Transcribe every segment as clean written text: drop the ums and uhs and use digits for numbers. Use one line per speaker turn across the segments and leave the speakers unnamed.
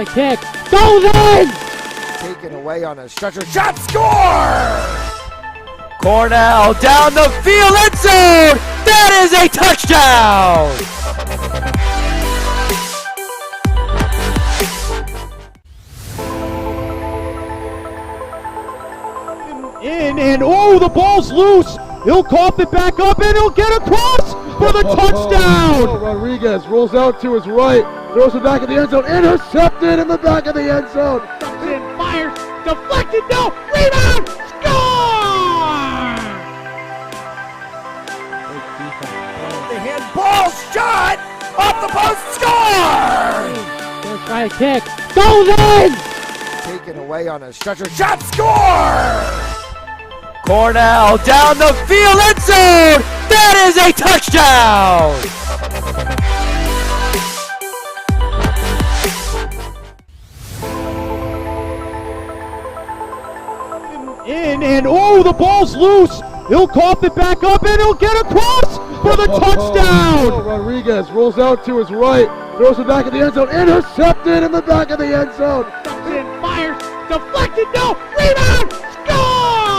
High kick. Goes in!
Taken away on a stretcher. Shot score! Cornell down the field, end zone! That is a touchdown!
In and oh, the ball's loose. He'll cough it back up and he'll get across for the touchdown.
Rodriguez rolls out to his right, throws it back in the end zone, intercepted in the back of the end zone.
And fires, deflected, no, rebound, score!
The handball shot off the post, score!
First high kick, goes in!
Taken away on a stretcher, shot score! Cornell down the field, end zone! That is a touchdown!
In and oh, the ball's loose. He'll cough it back up and he'll get across for the touchdown.
Rodriguez rolls out to his right, throws it back in the end zone, intercepted in the back of the end zone.
And fires, deflected, no, rebound, score!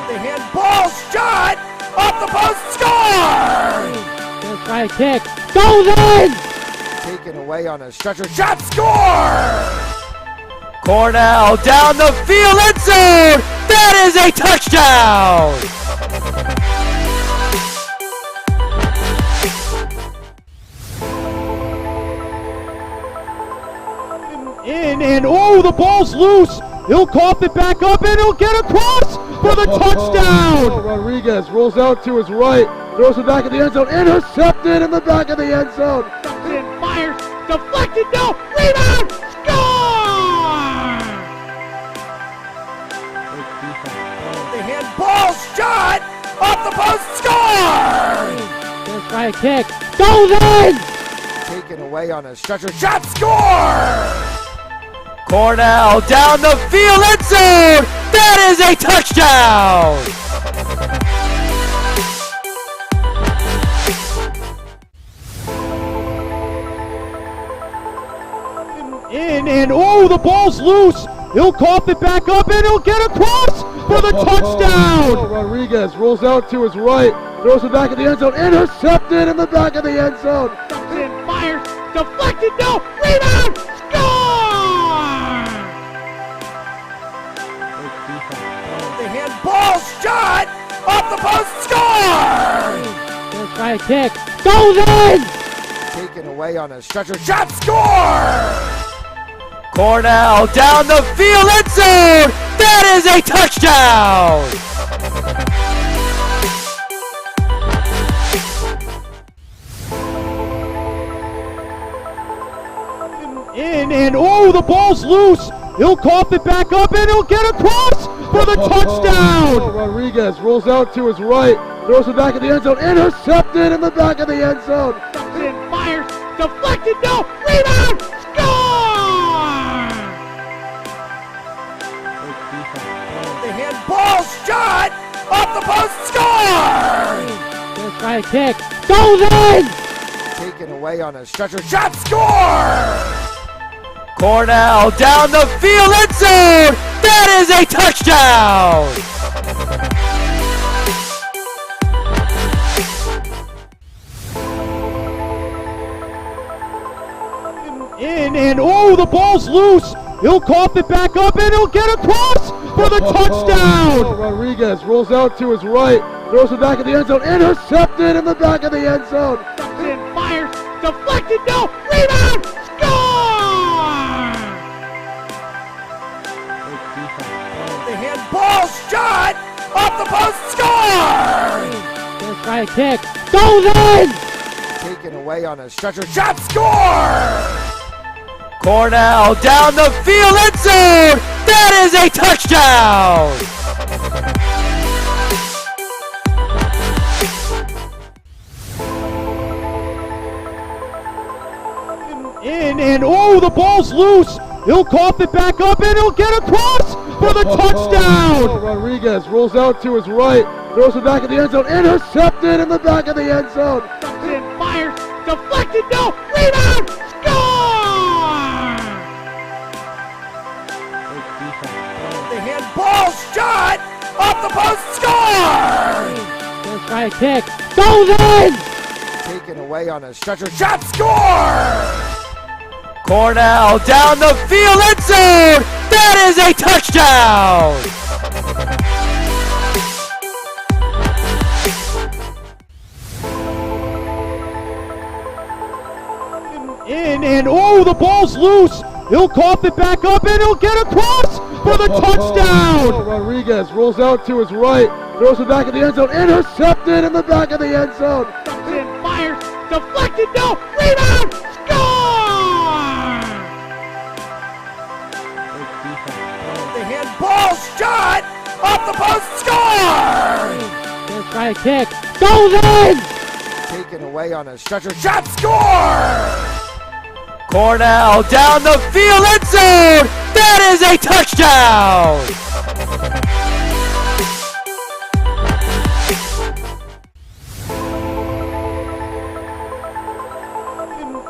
The handball shot off the post, score!
First high kick, goes in!
Taken away on a stretcher, shot score! Cornell down the field, end zone! That is a touchdown!
In and oh, the ball's loose. He'll cough it back up and he'll get across for the touchdown.
Rodriguez rolls out to his right, throws it back in the end zone, intercepted in the back of the end zone.
And fires, deflected, no, rebound, score!
The handball shot off the post, score!
First high kick, goes in!
Taken away on a stretcher, shot score! Cornell down the field, end zone! That is a touchdown!
In and oh, the ball's loose. He'll cough it back up and he'll get across for the touchdown.
Rodriguez rolls out to his right, throws it back in the end zone, intercepted in the back of the end zone.
And fires, deflected, no, rebound, score!
The handball shot off the post, score!
First high kick, goes in!
Taken away on a stretcher, shot score! Cornell down the field, end zone! That is a touchdown!
In and oh, the ball's loose. He'll cough it back up and he'll get across for the touchdown.
Rodriguez rolls out to his right, throws it back in the end zone, intercepted in the back of the end zone.
And fires, deflected, no, rebound, score!
The handball shot off the post, score!
First high kick, goes in!
Taken away on a stretcher, shot score! Cornell down the field, end zone! That is a touchdown!
In and oh, the ball's loose. He'll cough it back up and he'll get across for the touchdown.
Rodriguez rolls out to his right, throws it back in the end zone, intercepted in the back of the end zone.
And fires, deflected, no, rebound, score!
The handball shot off the post, score!
First high kick, goes in!
Taken away on a stretcher, shot score! Cornell down the field, end zone! That is a touchdown!
In and oh, the ball's loose. He'll cough it back up and he'll get across for the touchdown.
Rodriguez rolls out to his right, throws it back in the end zone, intercepted in the back of the end zone.
And fires, deflected, no, rebound, score!
The handball shot off the post, score!
First right kick, goes in!
Taken away on a stretcher, shot, score! Cornell down the field, end zone! That is a touchdown!
In, and oh, the ball's loose! He'll cough it back up and he'll get across for the touchdown!
Rodriguez rolls out to his right, throws it back in the end zone, intercepted in the back of the end zone.
And fires, deflected, no, rebound, score!
The handball shot off the post, score!
First right kick, goes in!
Taken away on a stretcher, shot, score! Cornell down the field, end zone! That is a touchdown!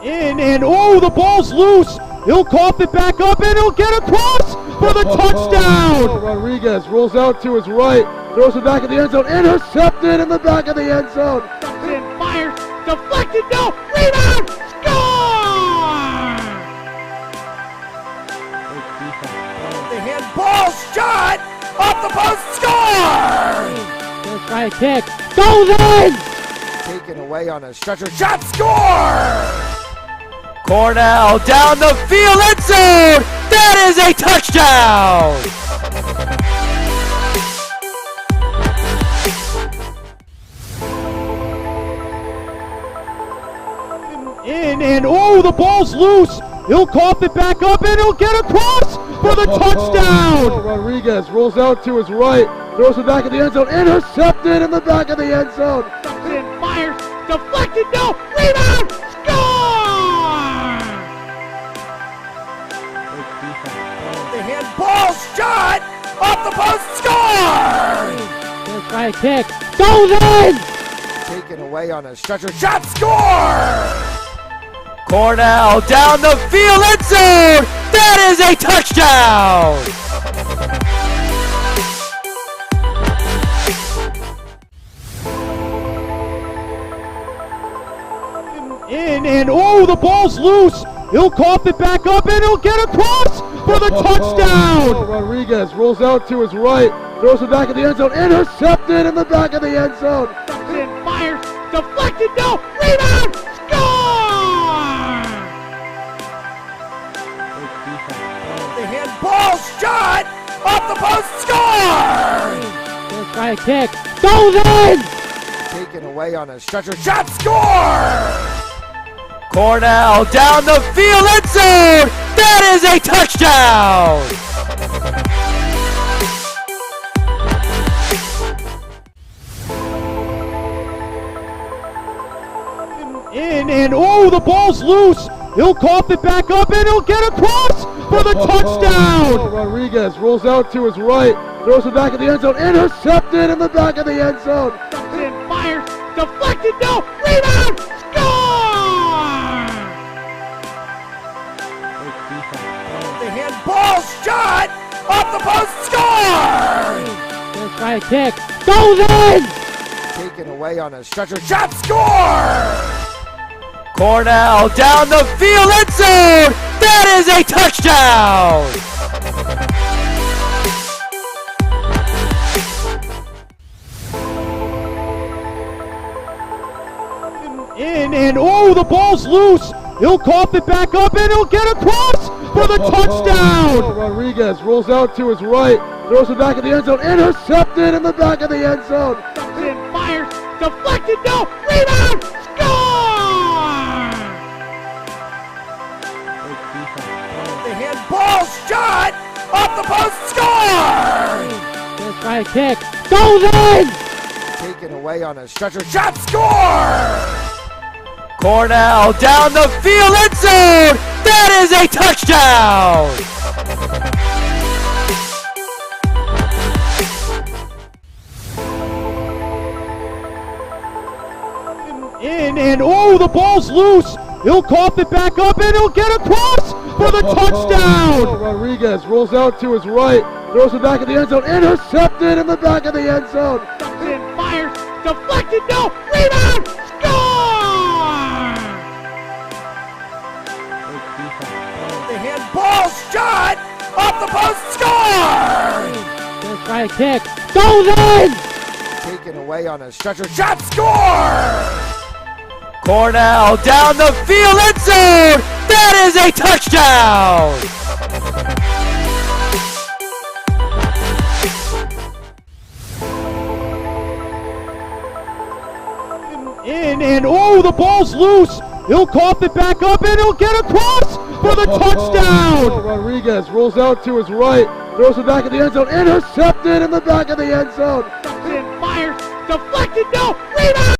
In, and oh, the ball's loose! He'll cough it back up and he'll get across for the touchdown!
Rodriguez rolls out to his right, throws it back in the end zone, intercepted in the back of the end zone.
And fires, deflected, no, rebound, score!
The handball shot off the post, score!
First right kick, goes in!
Taken away on a stretcher, shot, score! Cornell down the field, end zone! That is a touchdown!
In, and oh, the ball's loose! He'll cough it back up and he'll get across for the touchdown!
Rodriguez rolls out to his right, throws it back in the end zone, intercepted in the back of the end zone.
And fires, deflected, no, rebound, score!
The handball shot off the post, score!
First right kick, goes in!
Taken away on a stretcher, shot, score! Cornell down the field, end zone! That is a touchdown!
In, and oh, the ball's loose! He'll cough it back up and he'll get across for the touchdown!
Rodriguez rolls out to his right, throws it back in the end zone, intercepted in the back of the end zone.
And fires, deflected, no, rebound, score!
The handball shot off the post, score!
First right kick, goes in!
Taken away on a stretcher, shot, score! Cornell down the field, end zone! That is a touchdown!
In, and oh, the ball's loose! He'll cough it back up and he'll get across for the touchdown!
Rodriguez rolls out to his right, throws it back in the end zone, intercepted in the back of the end zone.
And fires, deflected, no, rebound, score!
The handball shot off the post, score!
First right kick, goes in!
Taken away on a stretcher, shot, score! Cornell down the field, end zone! That is a touchdown!
In, and oh, the ball's loose! He'll cough it back up and he'll get across for the touchdown!
Rodriguez rolls out to his right, throws it back in the end zone, intercepted in the back of the end zone.
And fires, deflected, no, rebound, score!
The handball shot off the post, score!
First right kick, goes in!
Taken away on a stretcher, shot, score! Cornell down the field, end zone! That is a touchdown!
In, and oh, the the ball's loose. He'll cough it back up, and he'll get across for the touchdown.
Rodriguez rolls out to his right, throws it back in the end zone, intercepted in the back of the end zone.
Fires, deflected, no, rebound, score!
The handball shot off the post, score!
Gonna try a kick, goes in!
Taken away on a stretcher shot, score! Cornell down the field, end zone! That is a touchdown!
In, and oh, the ball's loose. He'll cough it back up, and he'll get across for the touchdown.
Rodriguez rolls out to his right, throws it back in the end zone, intercepted in the back of the end zone.
Fires, deflected, no, rebound!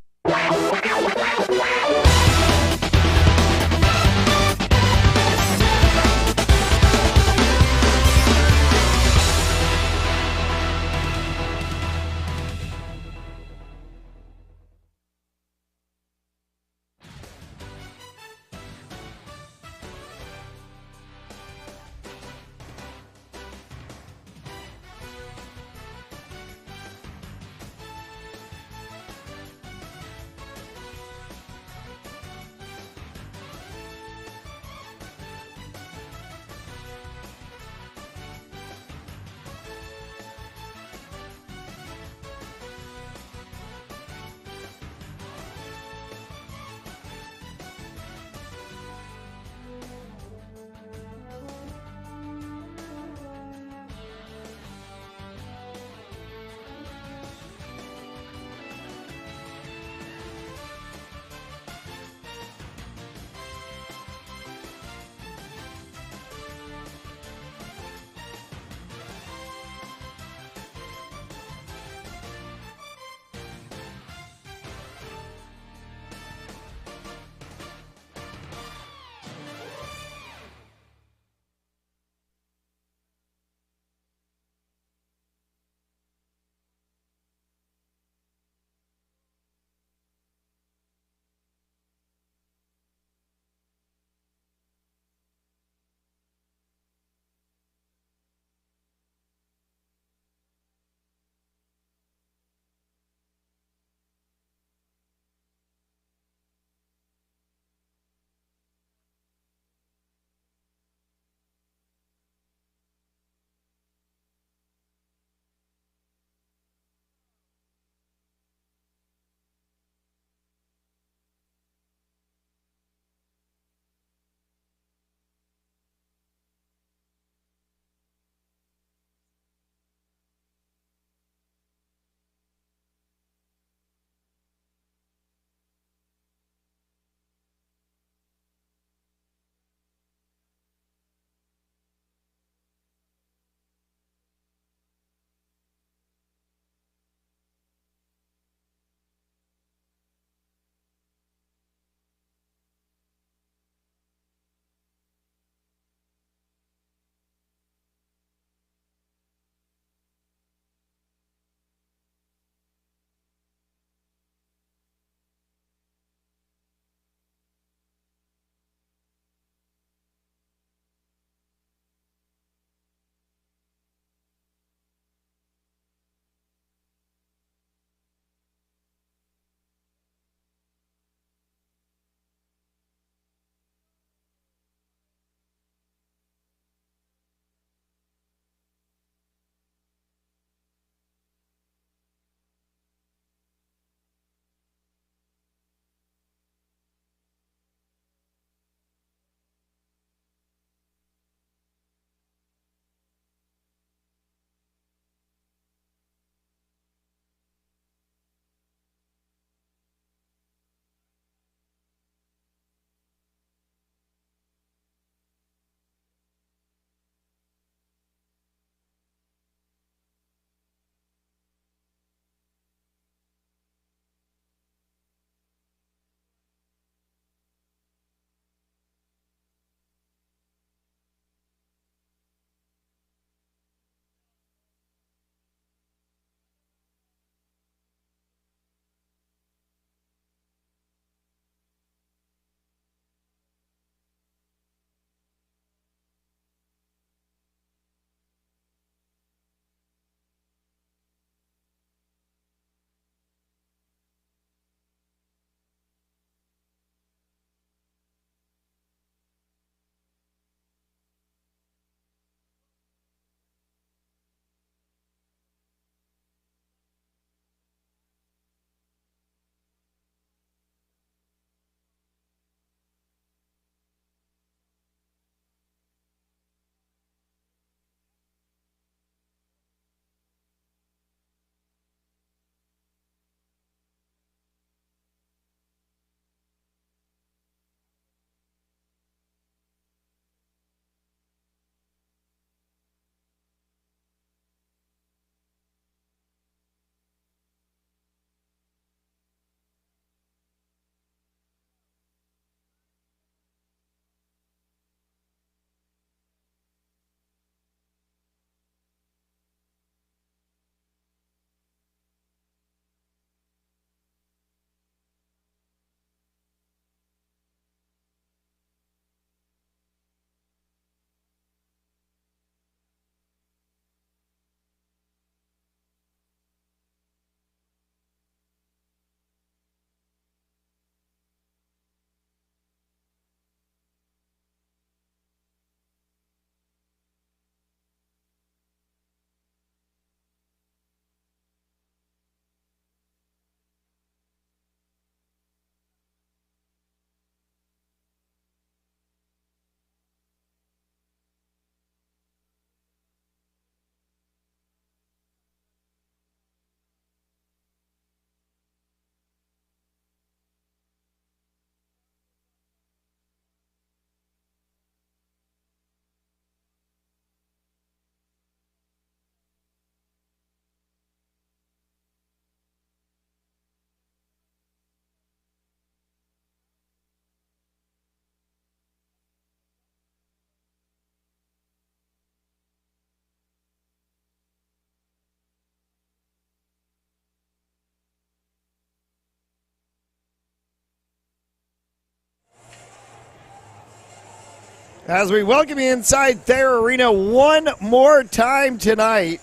As we welcome you inside Thayer Arena one more time tonight.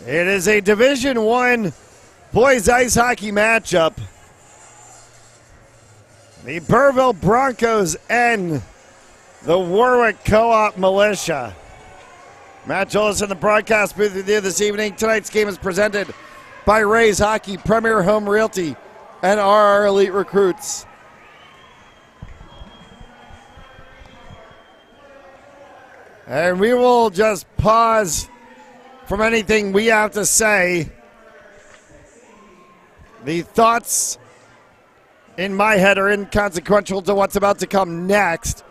It is a Division I boys ice hockey matchup. The Burrillville Broncos and the Warwick Co-op Militia. Matt Jolis in the broadcast booth with you this evening. Tonight's game is presented by Rays Hockey, Premier Home Realty, and RR Elite Recruits. And we will just pause from anything we have to say. The thoughts in my head are inconsequential to what's about to come next,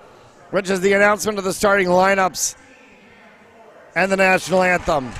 which is the announcement of the starting lineups and the national anthem.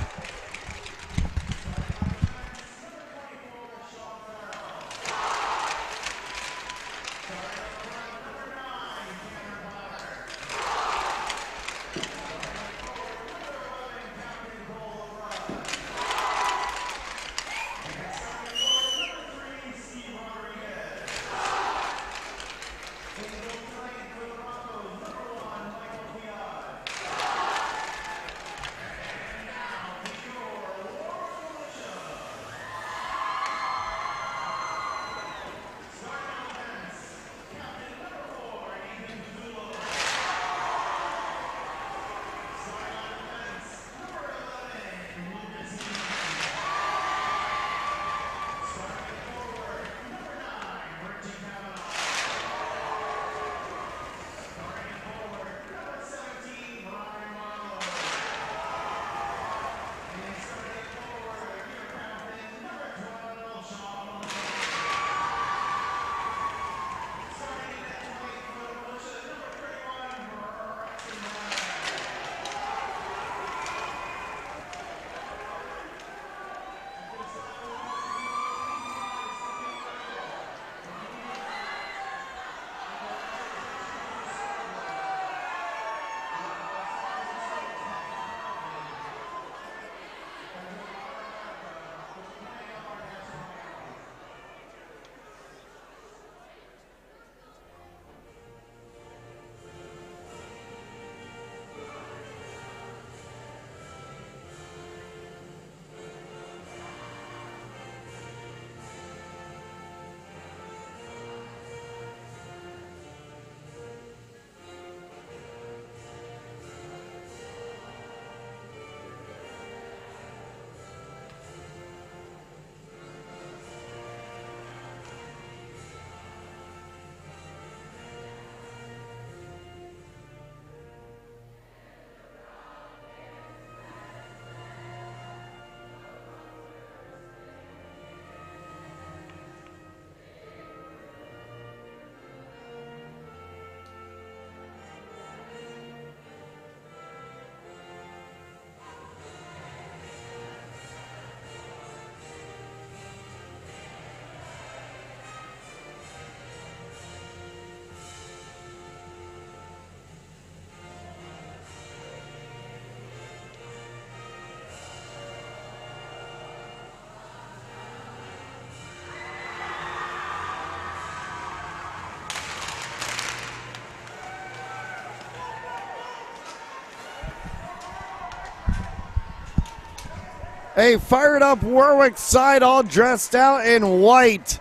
A fired up Warwick side all dressed out in white.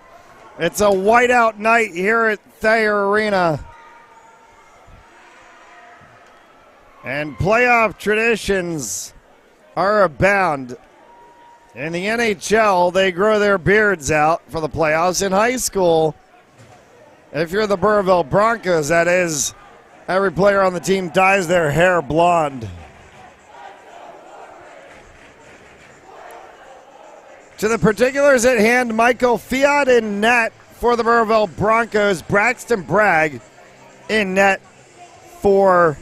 It's a whiteout night here at Thayer Arena. And playoff traditions are abound. In the NHL, they grow their beards out for the playoffs. In high school, if you're the Burrillville Broncos, that is, every player on the team dyes their hair blonde. To the particulars at hand, Michael Fiat in net for the Burrillville Broncos. Braxton Bragg in net for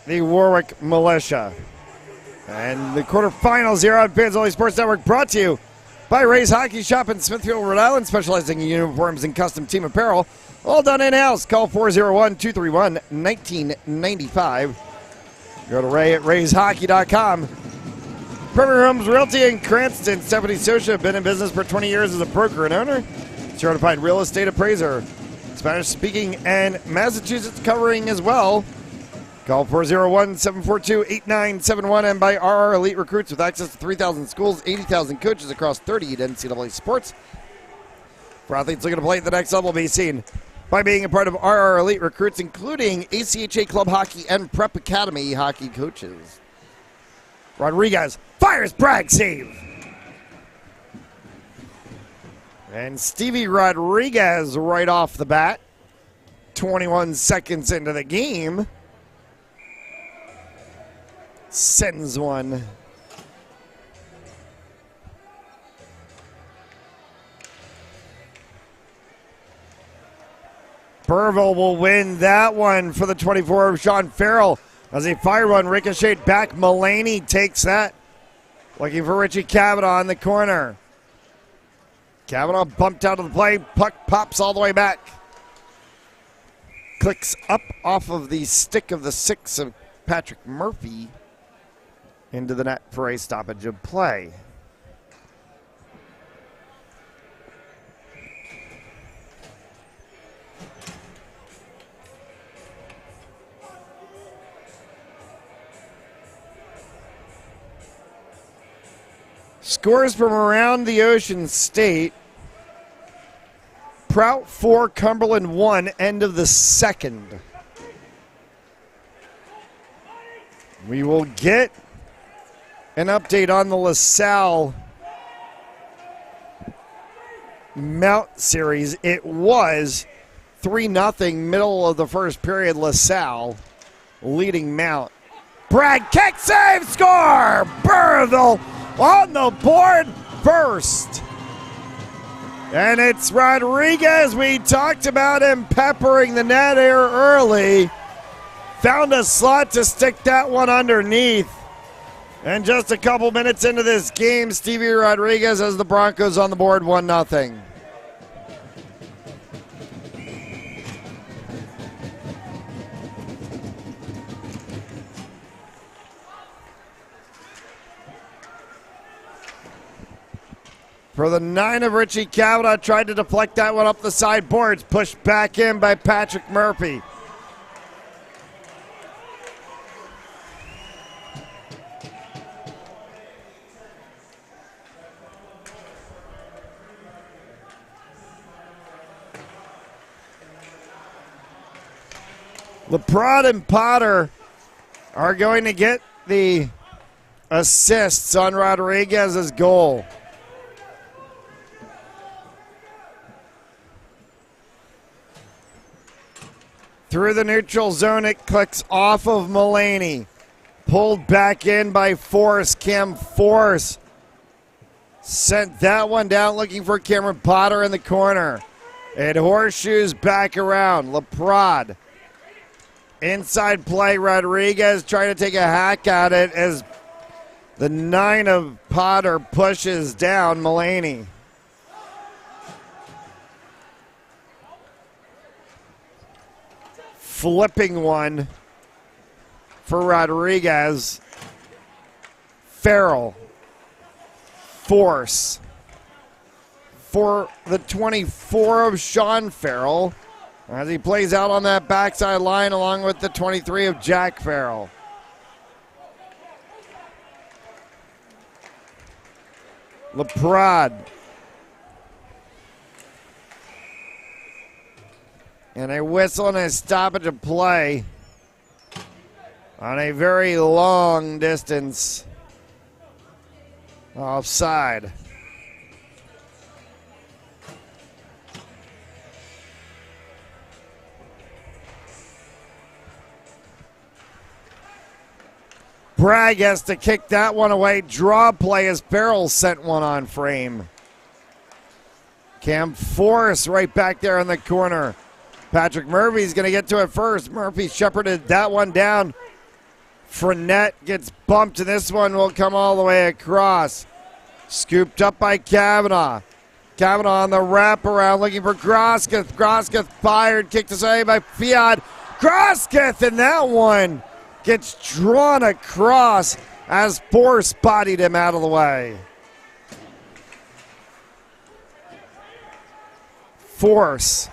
the Warwick Militia. And the quarterfinals here on Fans Only Sports Network brought to you by Rays Hockey Shop in Smithfield, Rhode Island, specializing in uniforms and custom team apparel. All done in-house. Call 401-231-1995. Go to Ray at rayshockey.com. Premier Homes Realty in Cranston. Stephanie Sosha, been in business for 20 years as a broker and owner. certified real estate appraiser. Spanish speaking and Massachusetts covering as well. Call 401-742-8971 and by RR Elite Recruits with access to 3,000 schools, 80,000 coaches across 38 NCAA sports. For athletes looking to play at the next level, be seen by being a part of RR Elite Recruits, including ACHA Club Hockey and Prep Academy hockey coaches. Rodriguez fires, Bragg save. And Stevie Rodriguez right off the bat, 21 seconds into the game, sends one. Burrillville will win that one for the 24 of Sean Farrell as he fired one, ricocheted back. Mulaney takes that. Looking for Richie Kavanaugh in the corner. Kavanaugh bumped out of the play. Puck pops all the way back. Clicks up off of the stick of the 6 of Patrick Murphy into the net for a stoppage of play. Scores from around the Ocean State. Prout 4, Cumberland 1, end of the second. We will get an update on the LaSalle Mount series. It was 3-0 middle of the first period. LaSalle leading Mount. Bragg kick, save, score! Burrillville on the board first. And it's Rodriguez. We talked about him peppering the net here early. Found a slot to stick that one underneath. And just a couple minutes into this game, Stevie Rodriguez has the Broncos on the board 1-0. For the 9 of Richie Kavanaugh, tried to deflect that one up the sideboards. Pushed back in by Patrick Murphy. LeProd and Potter are going to get the assists on Rodriguez's goal. Through the neutral zone, it clicks off of Mulaney. Pulled back in by Force. Cam Force sent that one down looking for Cameron Potter in the corner. It horseshoes back around. LeProd. Inside play, Rodriguez trying to take a hack at it as the 9 of Potter pushes down Mulaney. Flipping one for Rodriguez. Farrell. Force. For the 24 of Sean Farrell as he plays out on that backside line along with the 23 of Jack Farrell. LeProd. And a whistle and a stoppage of play on a very long distance offside. Bragg has to kick that one away. Draw play as Farrell sent one on frame. Cam Force right back there in the corner. Patrick Murphy's going to get to it first. Murphy shepherded that one down. Fournette gets bumped, and this one will come all the way across. Scooped up by Kavanaugh. Kavanaugh on the wraparound looking for Grosketh. Grosketh fired, kicked away by Fiat. Grosketh, and that one gets drawn across as Force bodied him out of the way. force.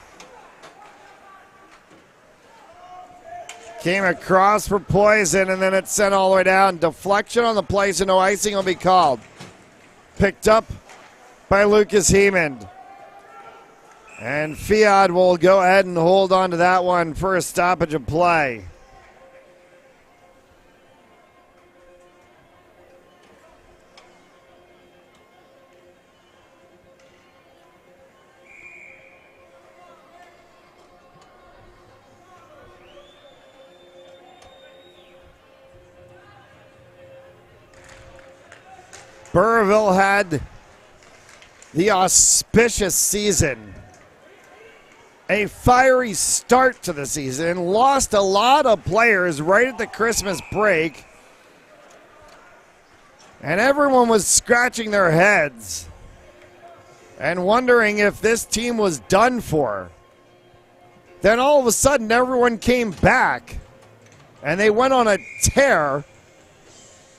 Came across for Poison, and then it's sent all the way down. Deflection on the play, so no icing will be called. Picked up by Lucas Hemond. And Fiat will go ahead and hold on to that one for a stoppage of play. Burrillville had the auspicious season. A fiery start to the season. Lost a lot of players right at the Christmas break. And everyone was scratching their heads and wondering if this team was done for. Then all of a sudden everyone came back and they went on a tear.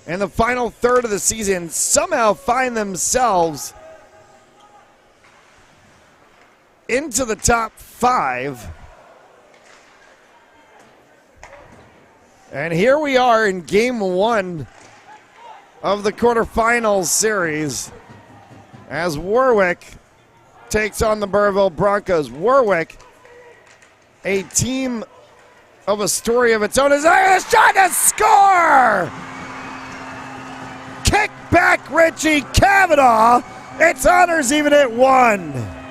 In the final third of the season, somehow find themselves into the top 5. And here we are in game 1 of the quarterfinals series as Warwick takes on the Burrillville Broncos. Warwick, a team of a story of its own, is trying to score! Kick back Richie Kavanaugh. It's honors even at 1.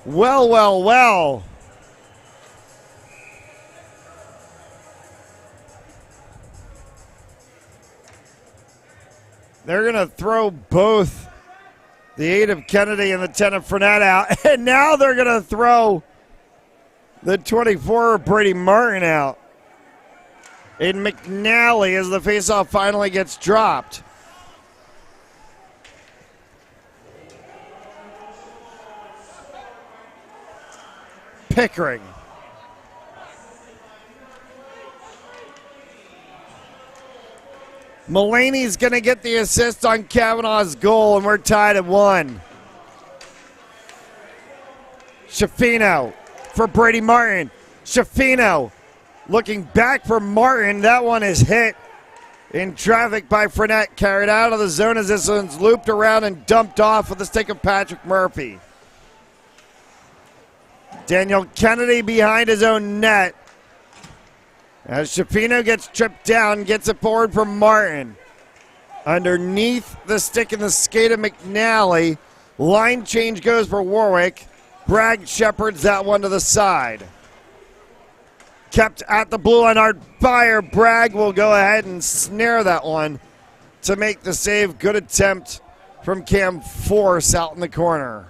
Well, well, well. They're going to throw both the 8 of Kennedy and the 10 of Fournette out. And now they're going to throw the 24 of Brady Martin out. In McNally as the faceoff finally gets dropped. Pickering. Mulaney's going to get the assist on Kavanaugh's goal, and we're tied at 1. Shafino for Brady Martin. Shafino looking back for Martin. That one is hit in traffic by Fournette. Carried out of the zone as this one's looped around and dumped off with the stick of Patrick Murphy. Daniel Kennedy behind his own net. As Shafino gets tripped down, gets it forward for Martin. Underneath the stick and the skate of McNally. Line change goes for Warwick. Bragg shepherds that one to the side. Kept at the blue line, hard fire. Bragg will go ahead and snare that one to make the save. Good attempt from Cam Force out in the corner.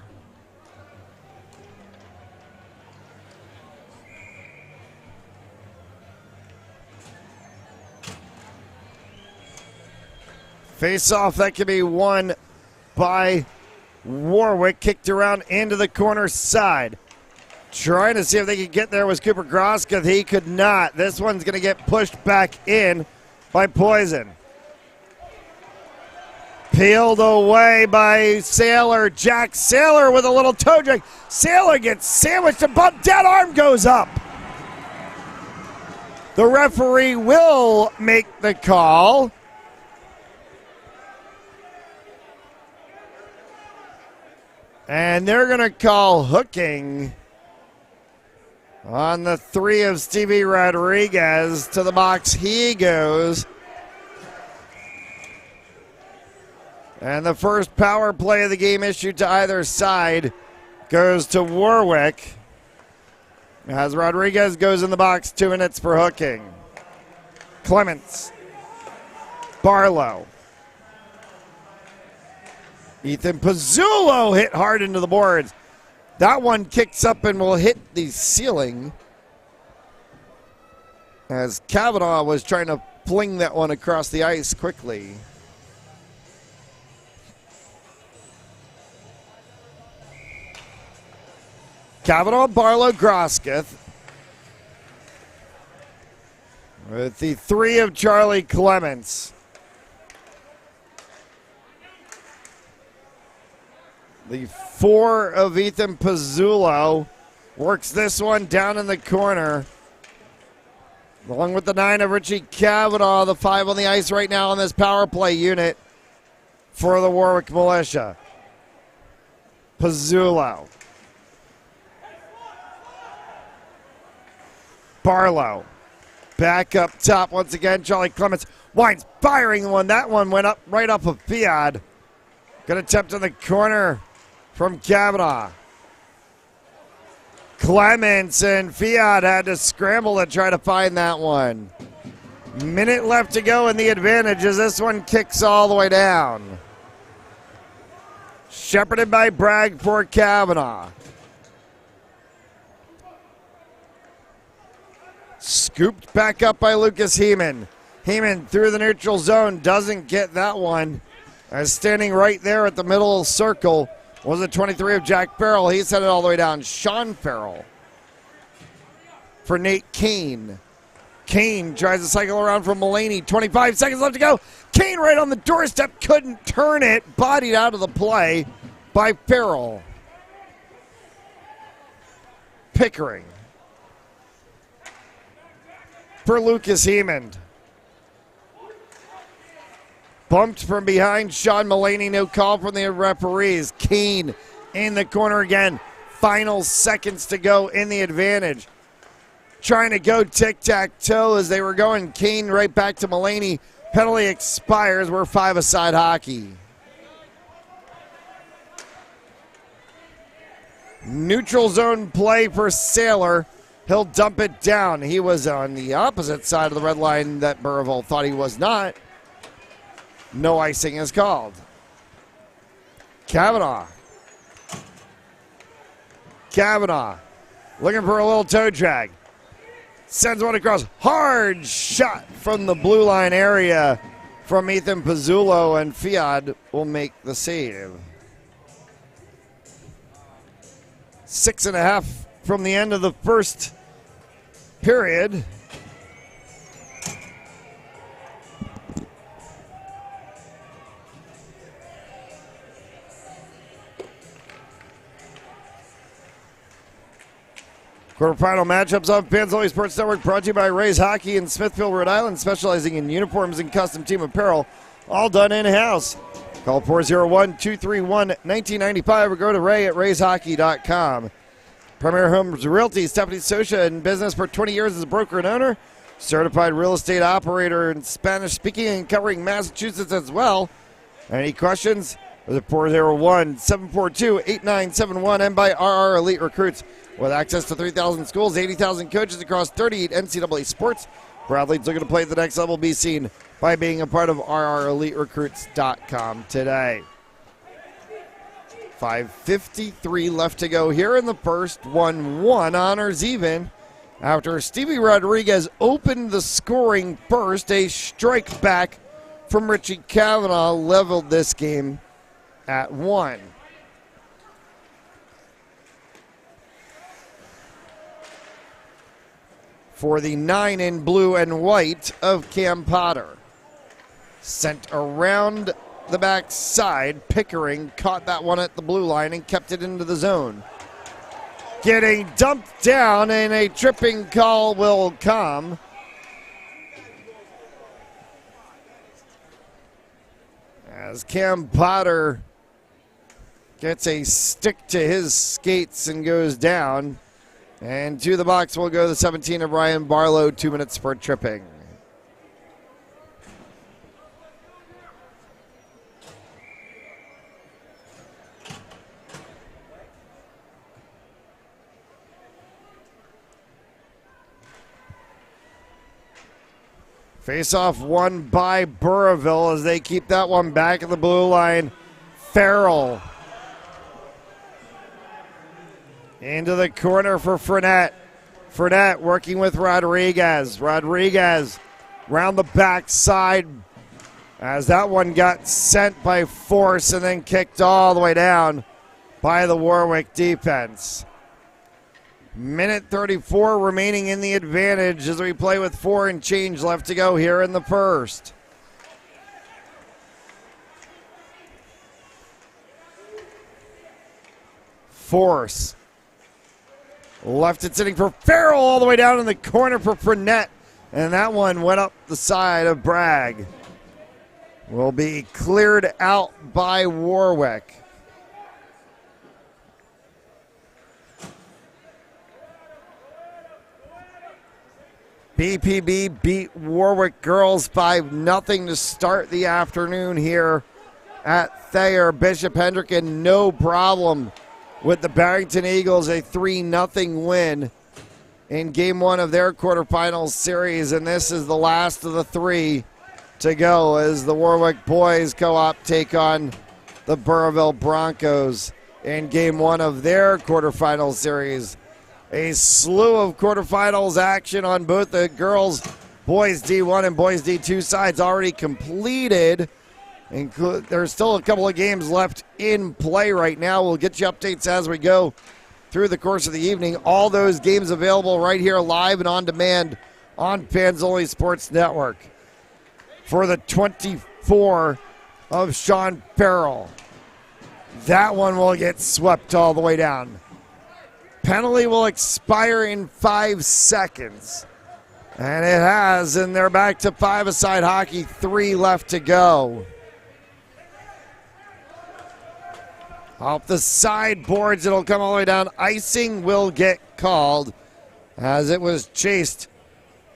Face-off that can be won by Warwick. Kicked around into the corner side. Trying to see if they could get there was Cooper Grosketh. He could not. This one's going to get pushed back in by Poison. Peeled away by Sailor. Jack Sailor with a little toe drag. Sailor gets sandwiched and bumped. Dead arm goes up. The referee will make the call. And they're going to call hooking on the 3 of Stevie Rodriguez. To the box he goes. And the first power play of the game issued to either side goes to Warwick. As Rodriguez goes in the box, 2 minutes for hooking. Clements. Barlow. Ethan Pizzulo hit hard into the boards. That one kicks up and will hit the ceiling. as Kavanaugh was trying to fling that one across the ice quickly. Kavanaugh, Barlow, Grosketh. With the 3 of Charlie Clements. The 4 of Ethan Pizzulo works this one down in the corner. Along with the 9 of Richie Kavanaugh, the 5 on the ice right now on this power play unit for the Warwick Militia. Pizzulo. Barlow. Back up top once again. Charlie Clements winds firing one. That one went up right off of Fiat. Good attempt in the corner from Kavanaugh. Clements and Fiat had to scramble to try to find that one. Minute left to go in the advantage as this one kicks all the way down. Shepherded by Bragg for Kavanaugh. Scooped back up by Lucas Heeman. Heeman through the neutral zone, doesn't get that one. As standing right there at the middle circle was the 23 of Jack Farrell. He sent it all the way down. Sean Farrell for Nate Kane. Kane tries to cycle around from Mulaney. 25 seconds left to go. Kane right on the doorstep, couldn't turn it. Bodied out of the play by Farrell. Pickering for Lucas Heeman. Bumped from behind Sean Mulaney. No call from the referees. Kane in the corner again. Final seconds to go in the advantage. Trying to go tic-tac-toe as they were going. Kane right back to Mulaney. Penalty expires. We're 5-a-side hockey. Neutral zone play for Saylor. He'll dump it down. He was on the opposite side of the red line that Burrillville thought he was not. No icing is called. Kavanaugh. Kavanaugh looking for a little toe drag. Sends one across. Hard shot from the blue line area from Ethan Pizzulo, and Fiat will make the save. 6.5 from the end of the first period. Quarterfinal matchups on Panzoli Sports Network, brought to you by Ray's Hockey in Smithfield, Rhode Island, specializing in uniforms and custom team apparel, all done in-house. Call 401-231-1995 or go to Ray at rayshockey.com. Premier Homes Realty, Stephanie Socia, in business for 20 years as a broker and owner. Certified real estate operator in Spanish speaking and covering Massachusetts as well. Any questions? Visit 401-742-8971 and by RR Elite Recruits. With access to 3,000 schools, 80,000 coaches across 38 NCAA sports. For athletes looking to play at the next level, be seen by being a part of RREliteRecruits.com today. 5:53 left to go here in the first. 1-1 honors even after Stevie Rodriguez opened the scoring first. A strike back from Richie Kavanaugh leveled this game at 1. For the 9 in blue and white of Cam Potter. Sent around the backside. Pickering caught that one at the blue line and kept it into the zone. Getting dumped down, and a tripping call will come. As Cam Potter gets a stick to his skates and goes down. And to the box will go the 17 of Ryan Barlow, 2 minutes for tripping. Face-off won by Burrillville as they keep that one back at the blue line. Farrell into the corner for Fournette. Fournette working with Rodriguez. Rodriguez round the backside as that one got sent by force and then kicked all the way down by the Warwick defense. Minute 34 remaining in the advantage as we play with 4 and change left to go here in the first. Force. Left it sitting for Farrell all the way down in the corner for Fournette. And that one went up the side of Bragg. Will be cleared out by Warwick. BPB beat Warwick girls 5-0 to start the afternoon here at Thayer. Bishop Hendricken, no problem with the Barrington Eagles, a 3-0 win in game 1 of their quarterfinals series. And this is the last of the 3 to go as the Warwick boys co-op take on the Burrillville Broncos in game 1 of their quarterfinal series. A slew of quarterfinals action on both the girls, boys D1 and boys D2 sides already completed. There's still a couple of games left in play right now. We'll get you updates as we go through the course of the evening. All those games available right here live and on demand on Fans Only Sports Network. For the 24 of Sean Farrell. That one will get swept all the way down. Penalty will expire in 5 seconds. And it has, and they're back to 5-a-side hockey, 3 left to go. Off the sideboards, it'll come all the way down. Icing will get called as it was chased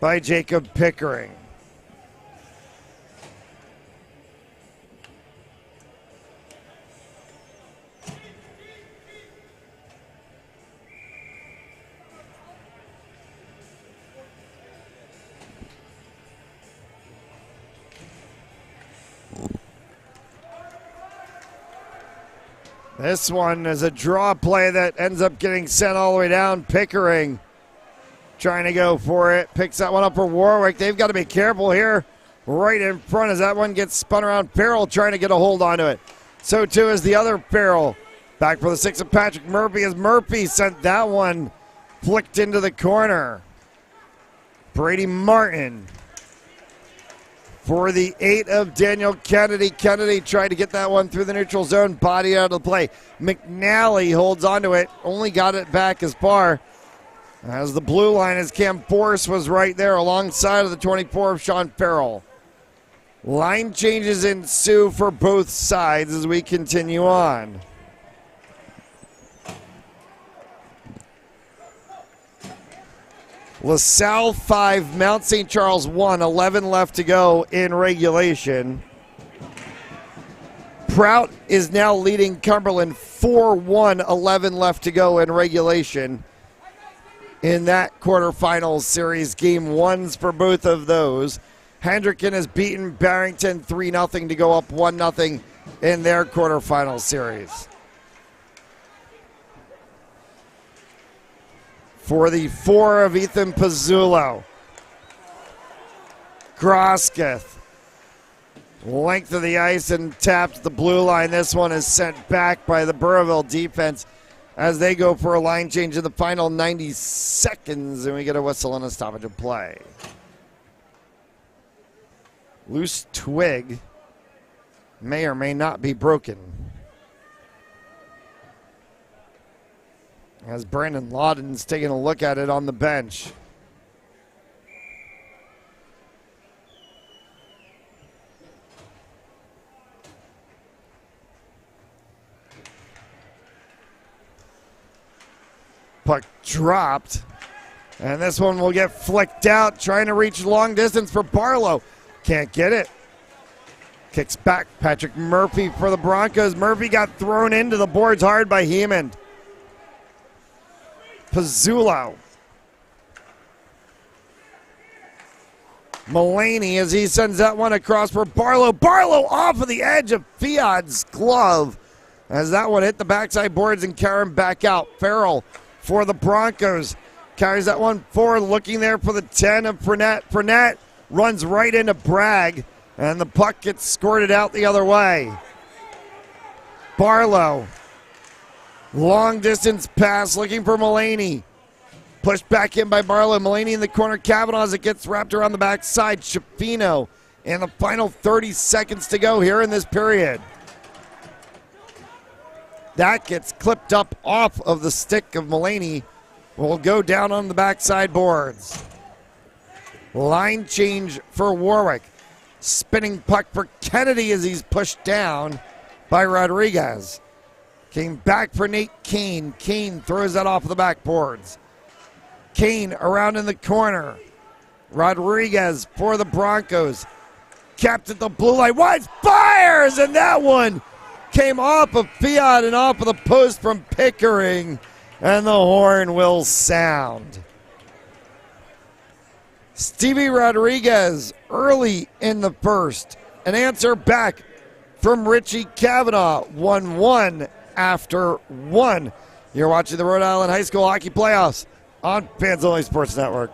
by Jacob Pickering. This one is a draw play that ends up getting sent all the way down. Pickering trying to go for it. Picks that one up for Warwick. They've got to be careful here. Right in front as that one gets spun around. Farrell trying to get a hold onto it. So too is the other Farrell. Back for the 6 of Patrick Murphy as Murphy sent that one flicked into the corner. Brady Martin. For the 8 of Daniel Kennedy. Kennedy tried to get that one through the neutral zone, body out of the play. McNally holds onto it, only got it back as far as the blue line as Cam Force was right there alongside of the 24 of Sean Farrell. Line changes ensue for both sides as we continue on. LaSalle 5, Mount St. Charles 1, 11 left to go in regulation. Prout is now leading Cumberland 4-1, 11 left to go in regulation. In that quarterfinals series, game 1s for both of those. Hendricken has beaten Barrington 3-0 to go up 1-0 in their quarterfinal series. For the 4 of Ethan Pizzullo. Grosketh. Length of the ice and tapped the blue line. This one is sent back by the Burrillville defense as they go for a line change in the final 90 seconds. And we get a whistle and a stoppage of play. Loose twig may or may not be broken. As Brandon Lawden's taking a look at it on the bench. Puck dropped. And this one will get flicked out, trying to reach long distance for Barlow. Can't get it. Kicks back. Patrick Murphy for the Broncos. Murphy got thrown into the boards hard by Hemond. Pizzullo. Mulaney as he sends that one across for Barlow. Barlow off of the edge of Fiat's glove as that one hit the backside boards and carry him back out. Farrell for the Broncos Carries that one forward, looking there for the 10 of Purnett. Purnett runs right into Bragg, and the puck gets squirted out the other way. Barlow. Long distance pass looking for Mulaney. Pushed back in by Barlow. Mulaney in the corner. Kavanaugh as it gets wrapped around the backside. Shafino in the final 30 seconds to go here in this period. That gets clipped up off of the stick of Mulaney. Will go down on the backside boards. Line change for Warwick. Spinning puck for Kennedy as he's pushed down by Rodriguez. Came back for Nate Kane. Kane throws that off the backboards. Kane around in the corner. Rodriguez for the Broncos. Capped at the blue line. Wide fires, and that one came off of Fiat and off of the post from Pickering, and the horn will sound. Stevie Rodriguez early in the first. An answer back from Richie Kavanaugh. 1-1 after 1. You're watching the Rhode Island High School Hockey Playoffs on Fans Only Sports Network.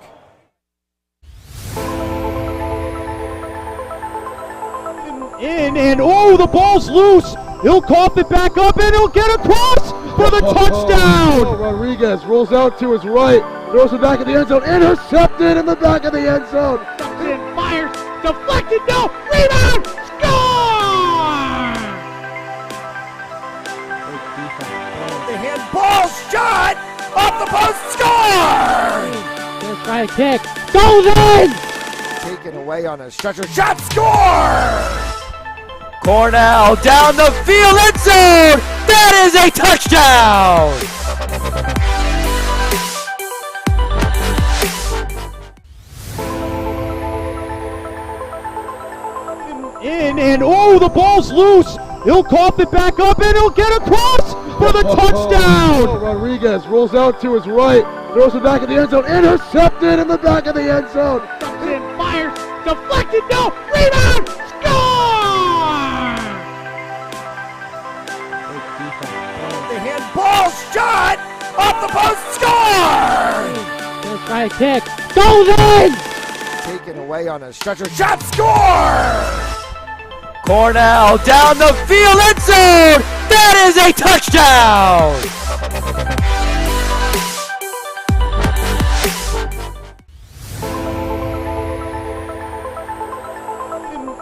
And oh, the ball's loose. He'll cough it back up, and he'll get across for the touchdown.
Rodriguez rolls out to his right, throws it back in the end zone, intercepted in the back of the end zone.
Fires, deflected, no, rebound, score!
The handball shot off the post, score!
Let's try a kick, goes in!
Taken away on a stretcher, shot, score!
Cornell down the field, end zone! That is a touchdown!
And oh, the ball's loose. He'll cough it back up, and he'll get across for the touchdown.
Rodriguez rolls out to his right, throws it back in the end zone, intercepted in the back of the end zone.
Fires, deflected, no, rebound, score!
The handball shot off the post, score!
Let's try a kick, goes in!
Taken away on a stretcher, shot, score!
Cornell down the field, end zone! That is a touchdown!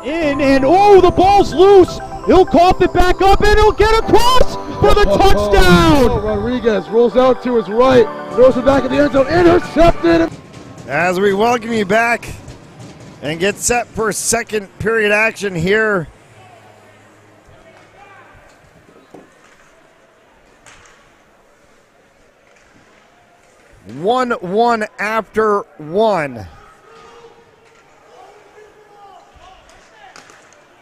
And oh, the ball's loose. He'll cough it back up, and he'll get across for the touchdown.
Rodriguez rolls out to his right, throws it back in the end zone, intercepted.
As we welcome you back and get set for second period action here. One after 1.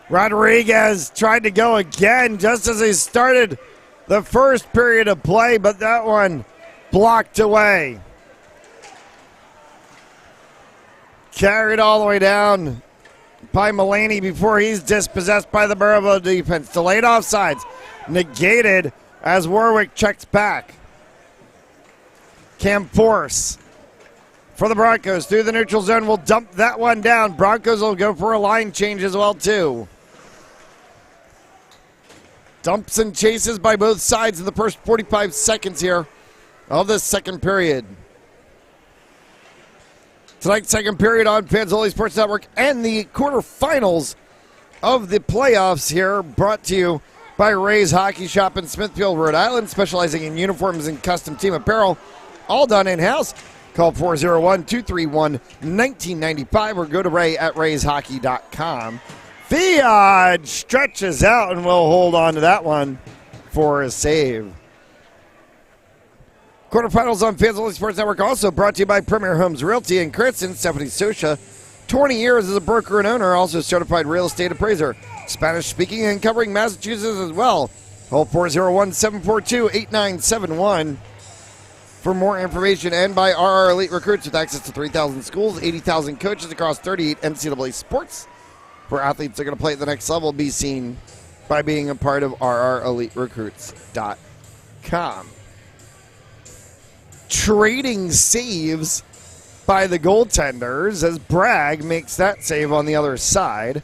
Rodriguez tried to go again just as he started the first period of play, but that one blocked away. Carried all the way down by Mulaney before he's dispossessed by the Burrillville defense. Delayed offsides, negated as Warwick checks back. Cam Force for the Broncos through the neutral zone will dump that one down. Broncos will go for a line change as well too. Dumps and chases by both sides in the first 45 seconds here of this second period. Tonight's second period on Fans Only Sports Network and the quarterfinals of the playoffs here brought to you by Ray's Hockey Shop in Smithfield, Rhode Island, specializing in uniforms and custom team apparel, all done in-house. Call 401-231-1995 or go to Ray at rayshockey.com. Fiat stretches out and will hold on to that one for a save. Quarterfinals on Fans Only Sports Network also brought to you by Premier Homes Realty in Cranston. Stephanie Sosha, 20 years as a broker and owner, also certified real estate appraiser. Spanish speaking and covering Massachusetts as well. Call 401-742-8971 for more information, and by RR Elite Recruits with access to 3,000 schools, 80,000 coaches across 38 NCAA sports. For athletes that are going to play at the next level, be seen by being a part of RREliteRecruits.com. trading saves by the goaltenders as Bragg makes that save on the other side.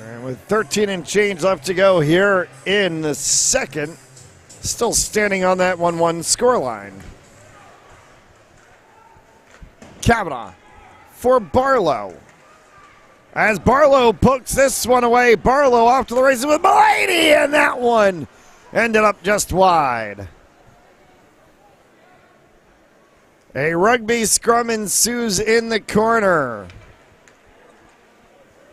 And with 13 and change left to go here in the second, still standing on that 1-1 scoreline. Kavanaugh for Barlow. As Barlow pokes this one away, Barlow off to the races with Mulaney, and that one ended up just wide. A rugby scrum ensues in the corner.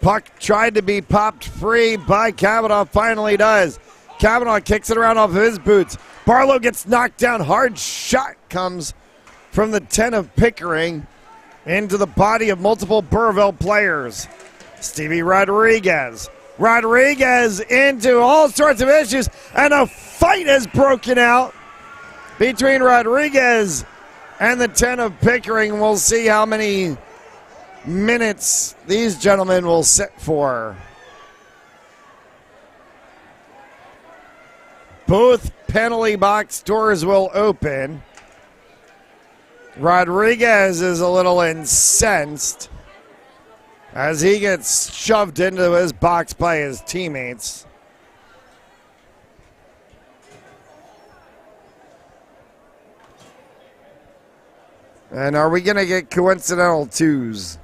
Puck tried to be popped free by Kavanaugh, finally does. Kavanaugh kicks it around off of his boots. Barlow gets knocked down. Hard shot comes from the 10 of Pickering into the body of multiple Burrillville players. Stevie Rodriguez. Rodriguez into all sorts of issues, and a fight has broken out between Rodriguez and the 10 of Pickering. We'll see how many minutes these gentlemen will sit for. Both penalty box doors will open. Rodriguez is a little incensed as he gets shoved into his box by his teammates. And are we going to get coincidental twos?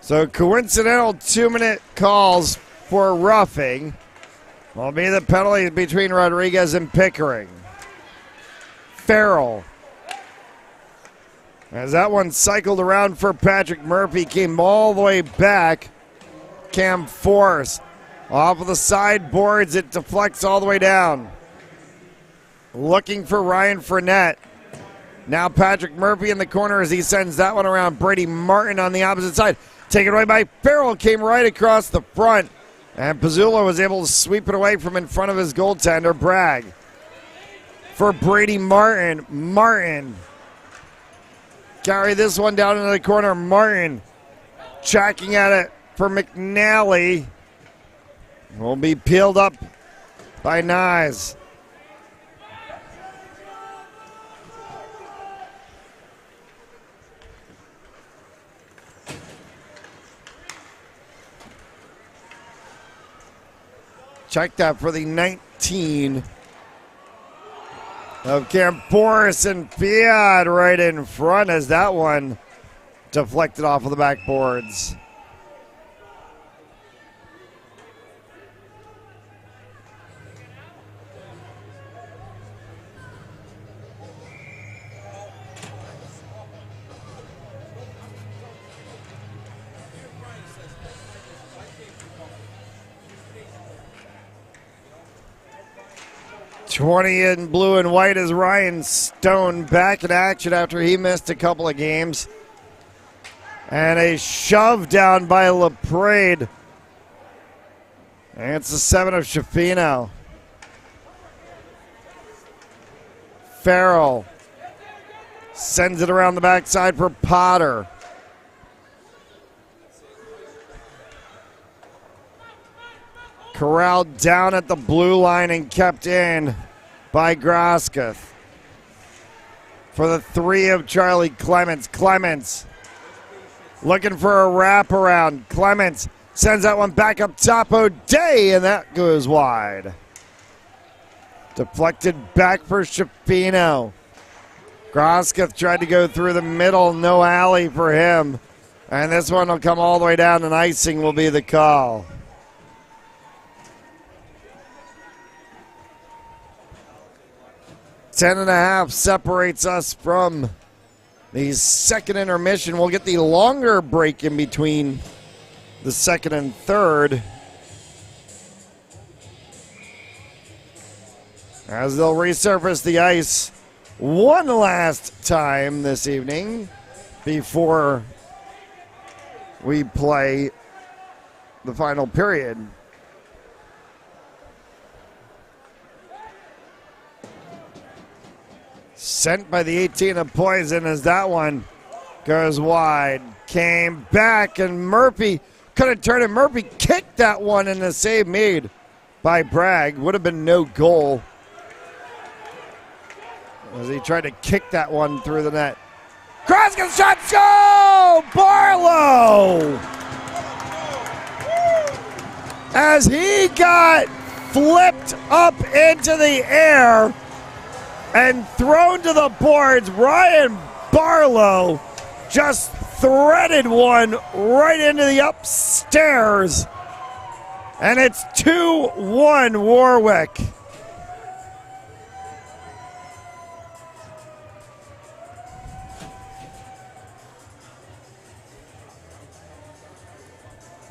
So coincidental 2-minute calls for roughing will be the penalty between Rodriguez and Pickering. Farrell. As that one cycled around for Patrick Murphy, came all the way back. Cam Force off of the sideboards, it deflects all the way down. Looking for Ryan Fournette. Now Patrick Murphy in the corner as he sends that one around. Brady Martin on the opposite side. Taken away by Farrell, came right across the front. And Pizzula was able to sweep it away from in front of his goaltender, Bragg. For Brady Martin. Martin. Carry this one down into the corner. Martin tracking at it for McNally. Will be peeled up by Nyes. Check that for the 19 of Camporis and Fiat right in front as that one deflected off of the backboards. $20 in blue and white as Ryan Stone back in action after he missed a couple of games. And a shove down by LaPrade. And it's the 7 of Shafino. Farrell sends it around the backside for Potter. Corralled down at the blue line and kept in by Grosketh. For the 3 of Charlie Clements. Clements looking for a wraparound. Clements sends that one back up top. O'Day, and that goes wide. Deflected back for Shafino. Grosketh tried to go through the middle. No alley for him. And this one will come all the way down, and icing will be the call. 10.5 separates us from the second intermission. We'll get the longer break in between the second and third, as they'll resurface the ice one last time this evening before we play the final period. Sent by the 18 of Poison as that one goes wide. Came back and Murphy couldn't turn it. Murphy kicked that one and the save made by Bragg. Would have been no goal as he tried to kick that one through the net. Cross shot, go! Barlow! As he got flipped up into the air and thrown to the boards, Ryan Barlow just threaded one right into the upstairs. And it's 2-1 Warwick.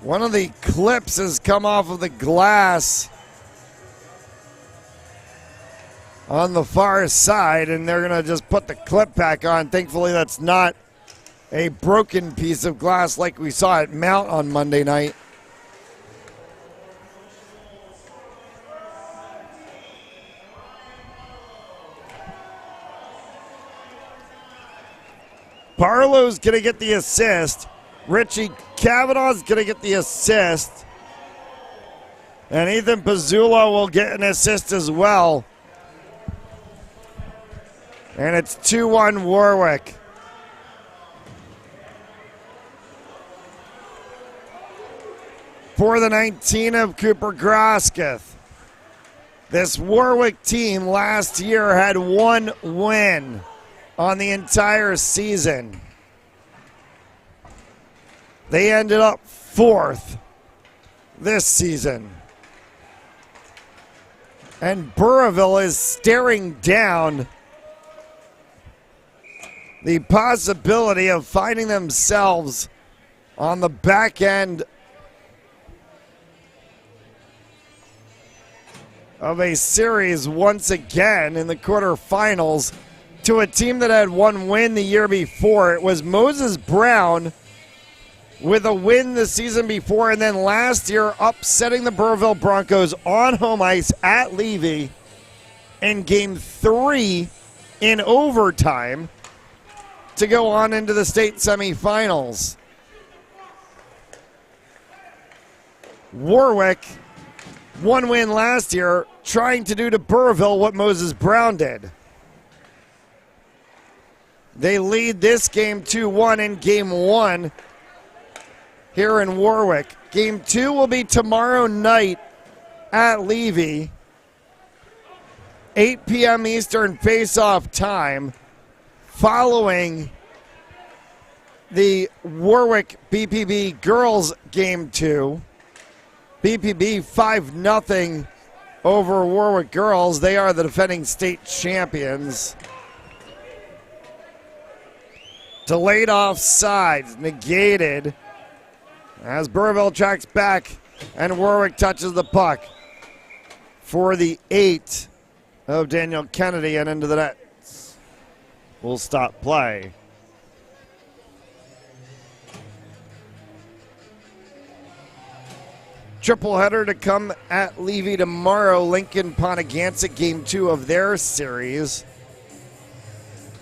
One of the clips has come off of the glass on the far side, and they're going to just put the clip back on. Thankfully, that's not a broken piece of glass like we saw at Mount on Monday night. Barlow's going to get the assist. Richie Kavanaugh's going to get the assist. And Ethan Pizzullo will get an assist as well. And it's 2-1 Warwick. For the 19 of Cooper Grosketh. This Warwick team last year had one win on the entire season. They ended up 4th this season. And Burrillville is staring down the possibility of finding themselves on the back end of a series once again in the quarterfinals to a team that had one win the year before. It was Moses Brown with a win the season before, and then last year upsetting the Burrillville Broncos on home ice at Levy in Game 3 in overtime to go on into the state semifinals. Warwick, one win last year, trying to do to Burrillville what Moses Brown did. They lead this game 2-1 in Game 1 here in Warwick. Game 2 will be tomorrow night at Levy. 8 p.m. Eastern face-off time following the Warwick BPB girls Game 2. BPB 5-0 over Warwick girls. They are the defending state champions. Delayed offsides, negated as Burrillville tracks back and Warwick touches the puck for the 8 of Daniel Kennedy and into the net. We'll stop play. Triple header to come at Levy tomorrow. Lincoln Pontigansett, Game 2 of their series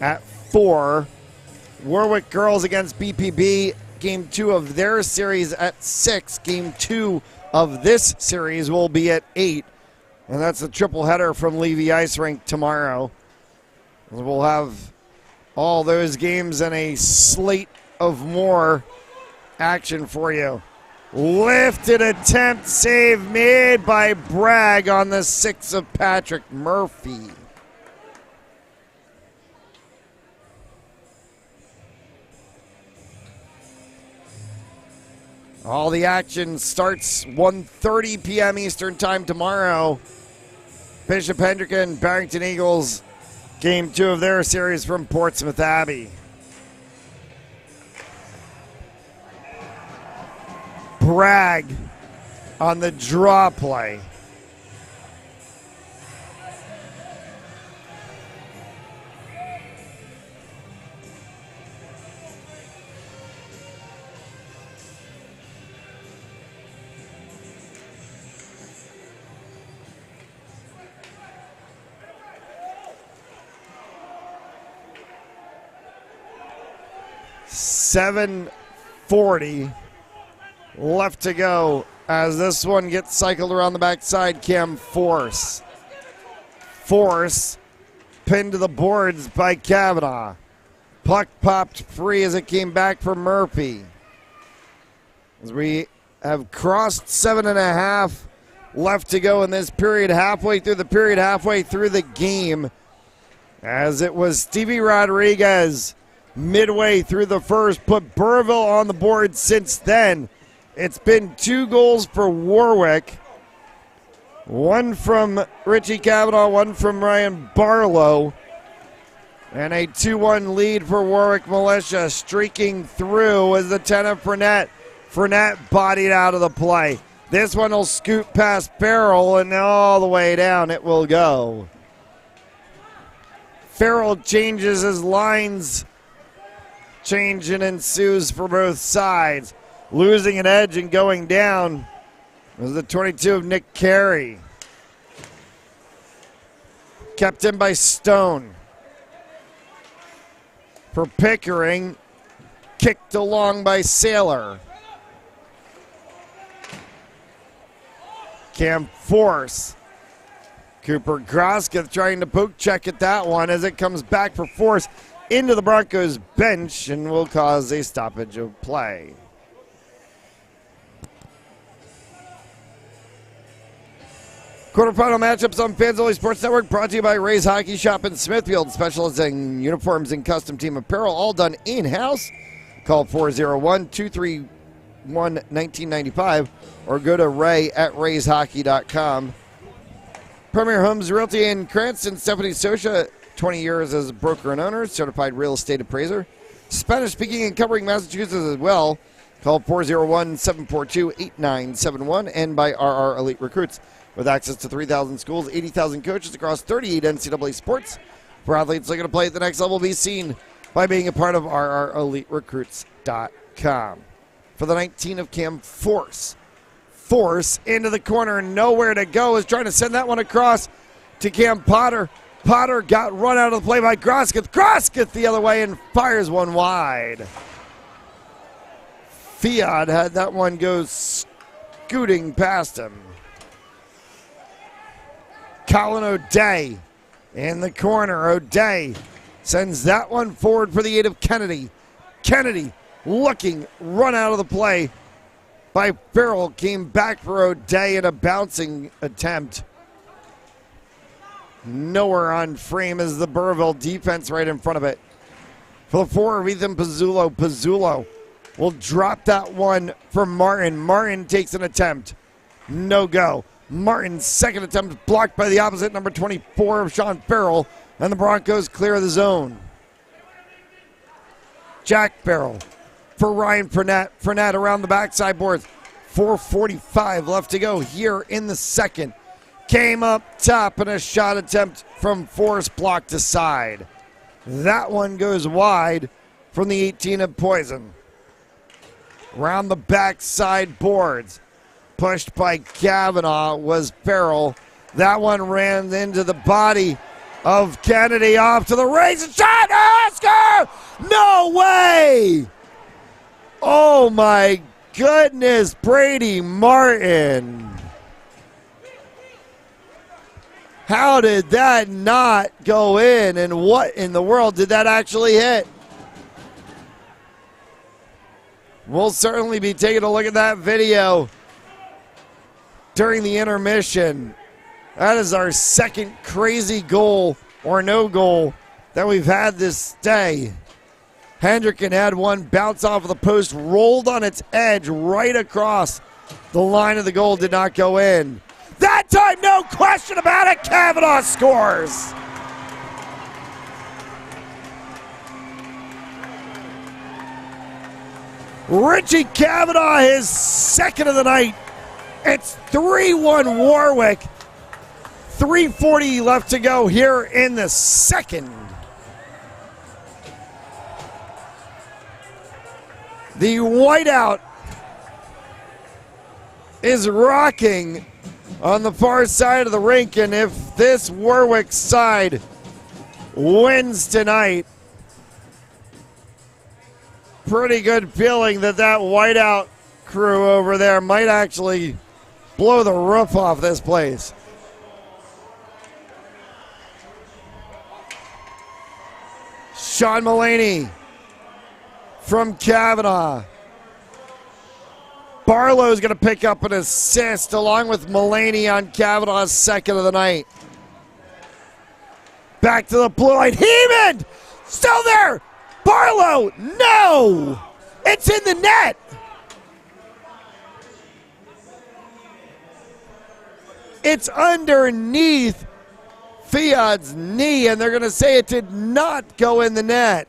at 4. Warwick girls against BPB, Game 2 of their series at 6. Game 2 of this series will be at 8. And that's the triple header from Levy Ice Rink tomorrow. We'll have all those games and a slate of more action for you. Lifted attempt, save made by Bragg on the 6 of Patrick Murphy. All the action starts 1:30 p.m. Eastern Time tomorrow. Bishop Hendricken, Barrington Eagles, Game 2 of their series from Portsmouth Abbey. Bragg on the draw play. 7:40 left to go as this one gets cycled around the backside. Cam Force. Force pinned to the boards by Kavanaugh. Puck popped free as it came back for Murphy. As we have crossed 7.5 left to go in this period, halfway through the game, as it was Stevie Rodriguez midway through the first, put Burrillville on the board. Since then, it's been 2 goals for Warwick, one from Richie Kavanaugh, one from Ryan Barlow, and a 2-1 lead for Warwick Militia. Streaking through as the 10 of Fournette. Fournette bodied out of the play. This one will scoot past Farrell, and all the way down it will go. Farrell changes his lines. Change and ensues for both sides. Losing an edge and going down was the 22 of Nick Carey. Kept in by Stone. For Pickering, kicked along by Saylor. Cam Force. Cooper Grosketh trying to poke check at that one as it comes back for Force into the Broncos bench and will cause a stoppage of play. Quarterfinal matchups on Fans Only Sports Network, brought to you by Ray's Hockey Shop in Smithfield, specializing in uniforms and custom team apparel, all done in-house. Call 401-231-1995 or go to ray@rayshockey.com. Premier Homes Realty in Cranston, Stephanie Sosha, 20 years as a broker and owner, certified real estate appraiser. Spanish-speaking and covering Massachusetts as well. Call 401-742-8971 and by RR Elite Recruits. With access to 3,000 schools, 80,000 coaches across 38 NCAA sports. For athletes looking to play at the next level, be seen by being a part of RREliteRecruits.com. For the 19 of Cam Force. Force into the corner, nowhere to go, is trying to send that one across to Cam Potter. Potter got run out of the play by Grosketh. Grosketh the other way and fires one wide. Fiat had that one go scooting past him. Colin O'Day in the corner. O'Day sends that one forward for the 8 of Kennedy. Kennedy looking, run out of the play by Farrell. Came back for O'Day in a bouncing attempt. Nowhere on frame is the Burrillville defense right in front of it. For the 4 of Ethan Pizzulo. Pizzulo will drop that one for Martin. Martin takes an attempt. No go. Martin's second attempt blocked by the opposite, number 24 of Sean Farrell, and the Broncos clear the zone. Jack Farrell for Ryan Fournette. Fournette around the backside boards. 4:45 left to go here in the second. Came up top and a shot attempt from Force blocked aside. That one goes wide from the 18 of Poison. Around the backside boards. Pushed by Kavanaugh was Farrell. That one ran into the body of Kennedy off to the race. Shot! Oscar! No way! Oh my goodness, Brady Martin. How did that not go in? And what in the world did that actually hit? We'll certainly be taking a look at that video during the intermission. That is our second crazy goal or no goal that we've had this day. Hendricken had one bounce off of the post, rolled on its edge right across the line of the goal, did not go in. That time, no question about it, Kavanaugh scores. Richie Kavanaugh, his second of the night. It's 3-1 Warwick. 3:40 left to go here in the second. The whiteout is rocking on the far side of the rink, and if this Warwick side wins tonight, pretty good feeling that that whiteout crew over there might actually blow the roof off this place. Sean Mullaney from Kavanaugh. Barlow's going to pick up an assist along with Mullaney on Kavanaugh's second of the night. Back to the blue line. Heeman! Still there! Barlow! No! It's in the net! It's underneath Fiat's knee, and they're going to say it did not go in the net.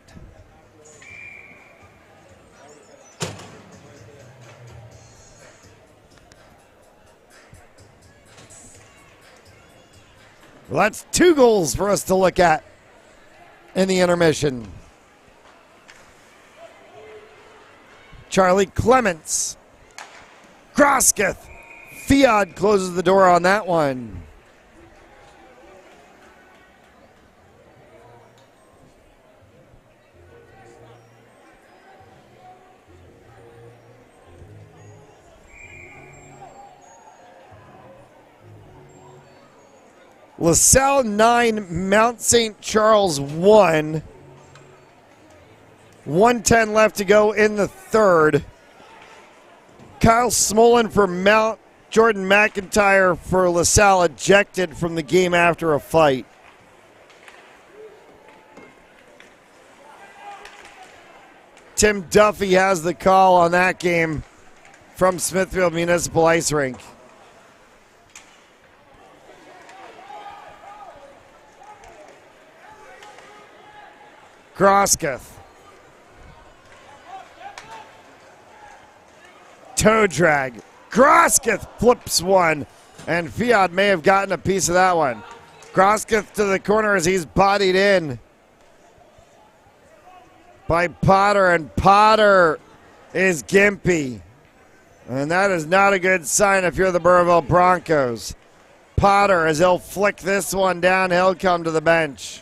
Well, that's 2 goals for us to look at in the intermission. Charlie Clements. Grosketh. Fiat closes the door on that one. LaSalle 9, Mount St. Charles 1. 1:10 left to go in the third. Kyle Smolin for Mount, Jordan McIntyre for LaSalle ejected from the game after a fight. Tim Duffy has the call on that game from Smithfield Municipal Ice Rink. Grosketh. Toe drag. Grosketh flips one, and Fiat may have gotten a piece of that one. Grosketh to the corner as he's bodied in by Potter, and Potter is gimpy. And that is not a good sign if you're the Burrillville Broncos. Potter, as he'll flick this one down, he'll come to the bench.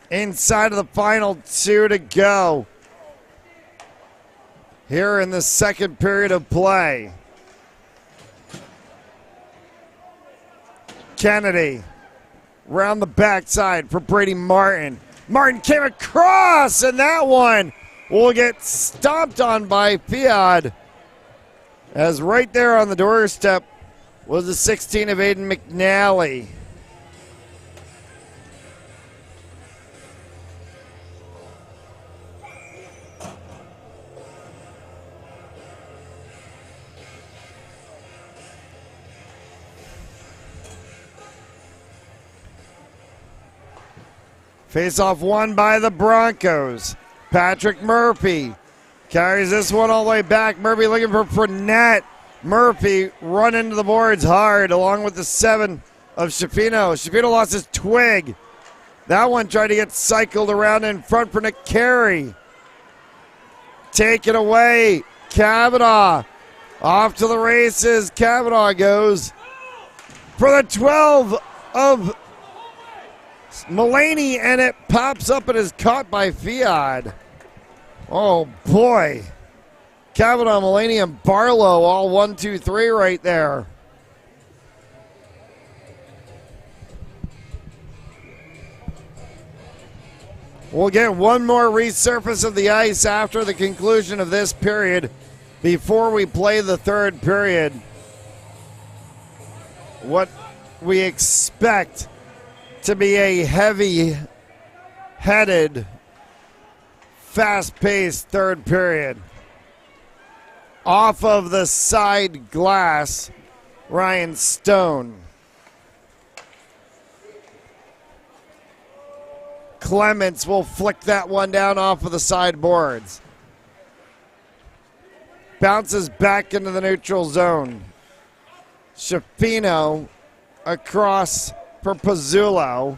Inside of the final 2 to go here in the second period of play. Kennedy round the backside for Brady Martin. Martin came across, and that one will get stomped on by Fiat, as right there on the doorstep was the 16 of Aiden McNally. Face-off won by the Broncos. Patrick Murphy carries this one all the way back. Murphy looking for Fournette. Murphy run into the boards hard along with the 7 of Shafino. Shafino lost his twig. That one tried to get cycled around in front for Nick Carey. Taken away. Kavanaugh off to the races. Kavanaugh goes for the 12 of Mullaney, and it pops up and is caught by Fiat. Oh boy. Kavanaugh, Mullaney, and Barlow all 1, 2, 3 right there. We'll get one more resurface of the ice after the conclusion of this period before we play the third period. What we expect to be a heavy-headed, fast-paced third period. Off of the side glass, Ryan Stone. Clements will flick that one down off of the sideboards. Bounces back into the neutral zone. Shafino across for Pizzulo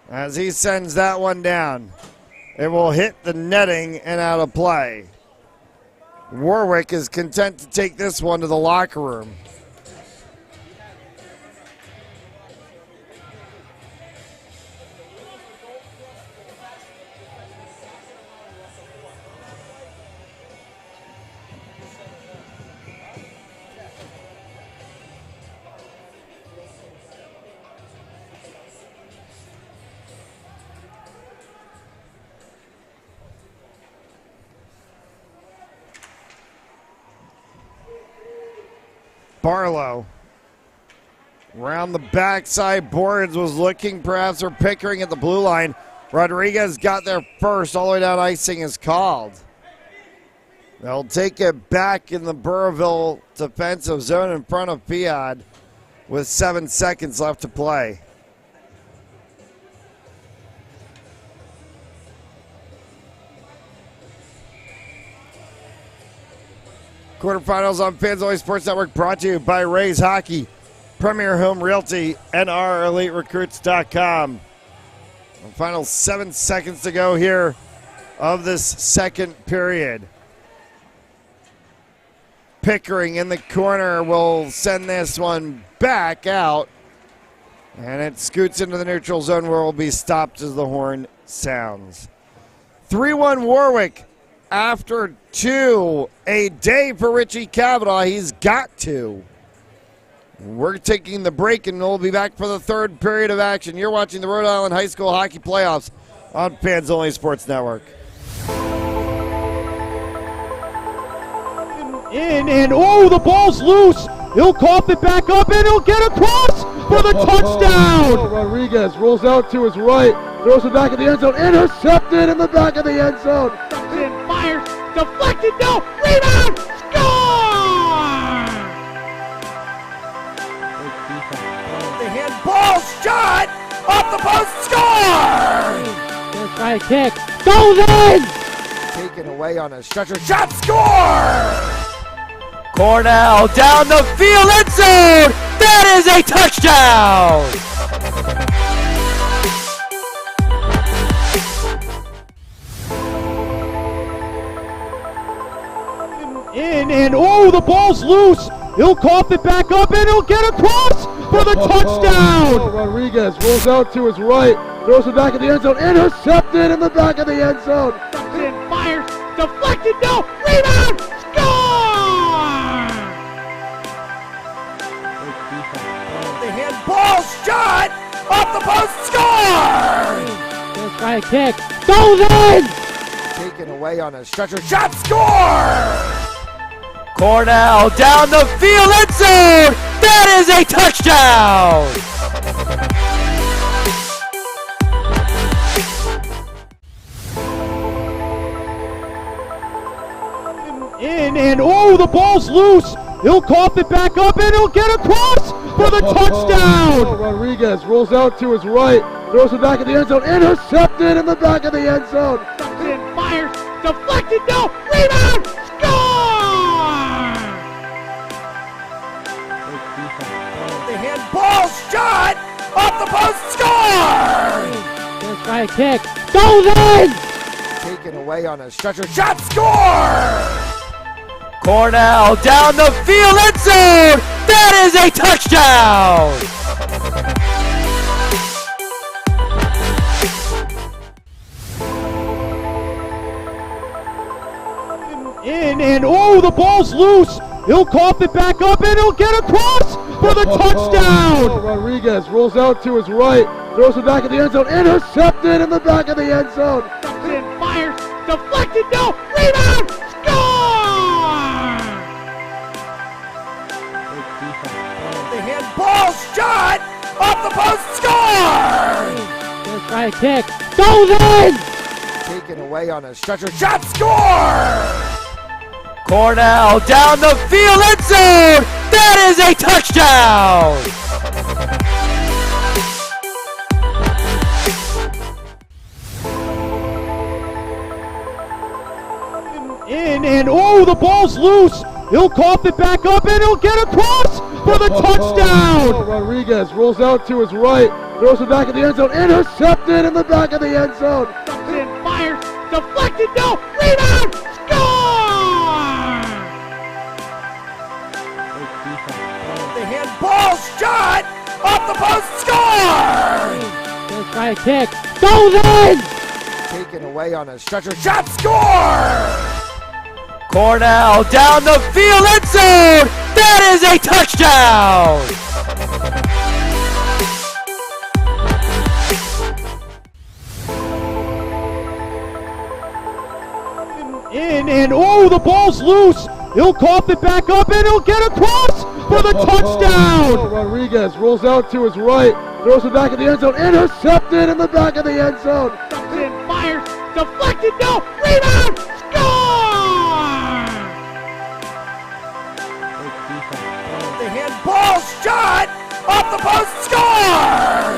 as he sends that one down. It will hit the netting and out of play. Warwick is content to take this one to the locker room. Barlow. Round the backside boards was looking perhaps for Pickering at the blue line. Rodriguez got there first. All the way down, icing is called. They'll take it back in the Burrillville defensive zone in front of Piad with 7 seconds left to play. Quarterfinals on Fans Only Sports Network brought to you by Rays Hockey, Premier Home Realty, and OurEliteRecruits.com. The final 7 seconds to go here of this second period. Pickering in the corner will send this one back out. And it scoots into the neutral zone where it will be stopped as the horn sounds. 3-1 Warwick after 2. A day for Richie Cavanaugh. He's got to. We're taking the break and we'll be back for the third period of action. You're watching the Rhode Island High School Hockey Playoffs on Fans Only Sports Network.
In and oh, the ball's loose. He'll cough it back up and he'll get across for the touchdown.
Rodriguez rolls out to his right, throws it back in the end zone, intercepted in the back of the end zone.
Fires, deflected, no, rebound, score!
The handball shot off the post, score!
Gonna try a kick, goes in!
Taken away on a stretcher, shot, score!
Cornell down the field, end zone! That is a touchdown!
In and oh, the ball's loose. He'll cough it back up and he'll get across for the touchdown.
Rodriguez rolls out to his right, throws it back in the end zone, intercepted in the back of the end zone.
Fires, deflected, no, rebound, score!
The handball shot off the post, score!
Gonna try a kick, goes in!
Taken away on a stretcher, shot, score!
Cornell down the field, end zone! That is a touchdown!
In and oh, the ball's loose. He'll cough it back up and he'll get across for the touchdown.
Rodriguez rolls out to his right, throws it back in the end zone, intercepted in the back of the end zone.
Fires, deflected, no, rebound, score!
The handball shot off the post, score!
Gonna try a kick, goes in!
Taken away on a stretcher, shot, score!
Cornell down the field, end zone! That is a touchdown!
In and oh, the ball's loose. He'll cough it back up and he'll get across for the touchdown.
Rodriguez rolls out to his right, throws it back in the end zone, intercepted in the back of the end zone.
Fires, deflected, no, rebound, score!
The handball shot off the post, score!
Gonna try a kick, goes in!
Taken away on a stretcher, shot, score!
Cornell down the field, end zone! That is a touchdown!
In and oh, the ball's loose. He'll cough it back up and he'll get across for the touchdown.
Rodriguez rolls out to his right, throws it back in the end zone, intercepted in the back of the end zone.
Fires, deflected, no, rebound, score!
The handball shot off the post, score!
Gonna try a kick, goes in!
Taken away on a stretcher, shot, score!
Cornell down the field, end zone! That is a touchdown!
In and oh, the ball's loose. He'll cough it back up and he'll get across for the touchdown.
Rodriguez rolls out to his right, throws it back in the end zone, intercepted in the back of the end zone.
Fires, deflected, no, rebound, score!
The handball shot off the post, score!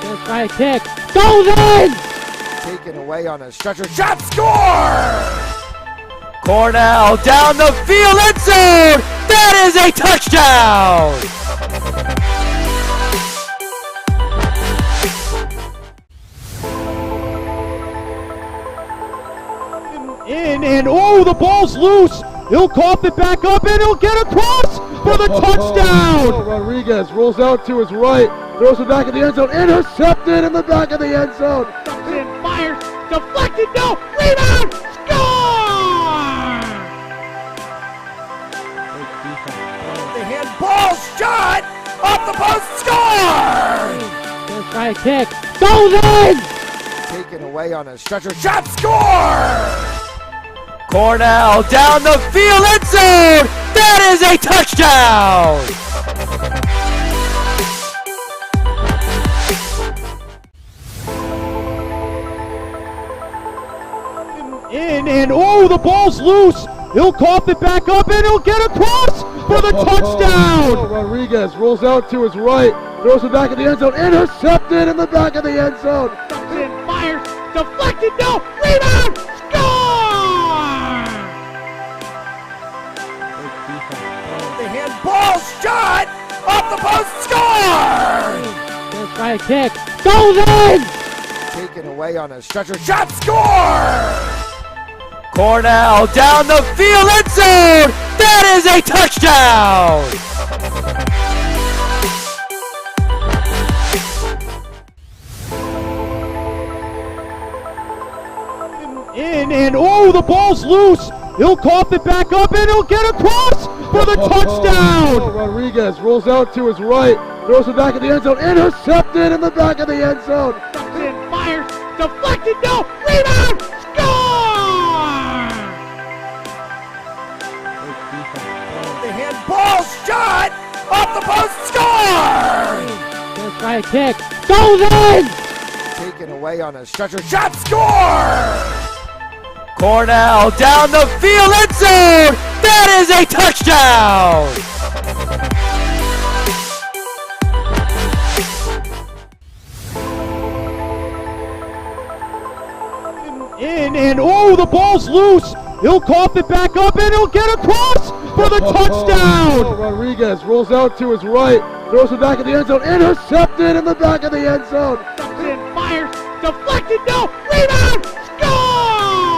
Gonna try a kick, goes in!
Taken away on a stretcher, shot, score!
Cornell down the field, end zone. That is a touchdown.
In and oh, the ball's loose. He'll cough it back up and he'll get across for the touchdown.
Rodriguez rolls out to his right, throws it back in the end zone, intercepted in the back of the end zone.
Fires, deflected, no, rebound, score!
The handball shot off the post, score!
Gonna try a kick, goes in!
Taken away on a stretcher, shot, score!
Cornell down the field, end zone. That is a touchdown.
In and oh, the ball's loose. He'll cough it back up and he'll get across for the touchdown.
Rodriguez rolls out to his right, throws it back in the end zone, intercepted in the back of the end zone.
Fires, deflected, no, rebound, score!
The handball shot off the post, score!
Gonna try a kick, goes in!
Taken away on a stretcher, shot, score!
Cornell down the field, end zone. That is a touchdown.
In and oh, the ball's loose. He'll cough it back up and he'll get across for the touchdown.
Rodriguez rolls out to his right, throws it back in the end zone, intercepted in the back of the end zone.
Fires, deflected, no, rebound, score!
The handball shot off the post, score!
Gonna try a kick, goes in!
Taken away on a stretcher, shot, score!
Cornell down the field, end zone. That is a touchdown.
In and oh, the ball's loose. He'll cough it back up and he'll get across for the touchdown.
Rodriguez rolls out to his right, throws it back in the end zone, intercepted in the back of the end zone.
Fires, deflected, no, rebound, score!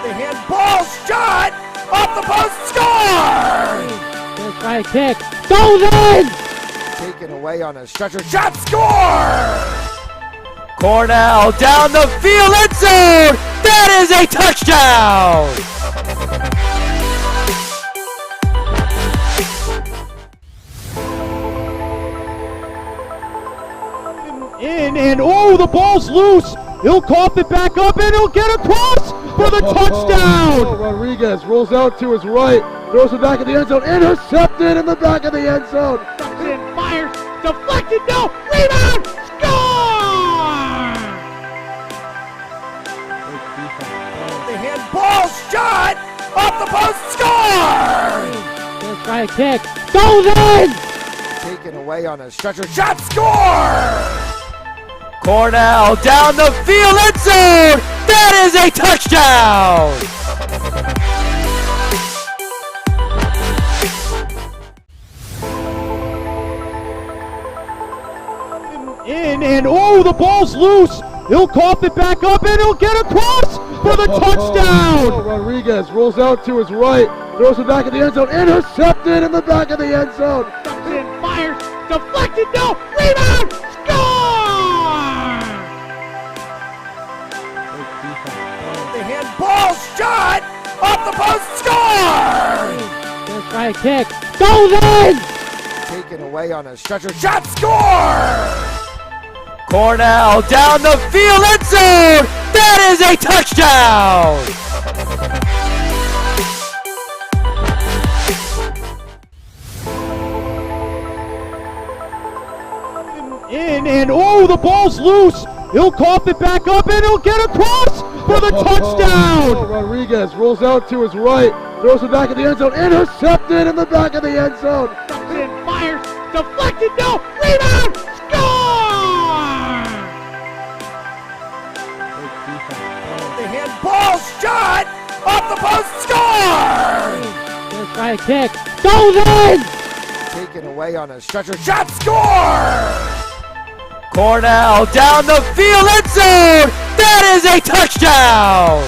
The handball shot off the post, score!
Gonna try a kick, goes in!
Taken away on a stretcher, shot, score!
Cornell down the field, end zone. That is a touchdown.
In and oh, the ball's loose. He'll cough it back up and he'll get across for the touchdown.
Rodriguez rolls out to his right, throws it back in the end zone, intercepted in the back of the end zone.
Fires, deflected, no, rebound, score!
The handball shot off the post, score!
Gonna try a kick, goes in!
Taken away on a stretcher, shot, score!
Cornell down the field, end zone. That is a touchdown.
In and oh, the ball's loose. He'll cough it back up and he'll get across for the touchdown.
Rodriguez rolls out to his right, throws it back in the end zone, intercepted in the back of the end zone.
Fires, deflected, no, rebound, score!
The handball shot off the post, score!
Gonna try a kick, goes in!
Taken away on a stretcher, shot, score!
Cornell down the field, end zone. That is a touchdown.
oh, the ball's loose. He'll cough it back up, and he'll get across for the touchdown.
Rodriguez rolls out to his right, throws it back in the end zone, intercepted in the back of the end zone.
Fires, deflected, no, rebound, score!
The handball shot off the post, score!
Gonna try a kick, goes in!
Taken away on a stretcher, shot, score!
Cornell down the field, end zone. That is a touchdown.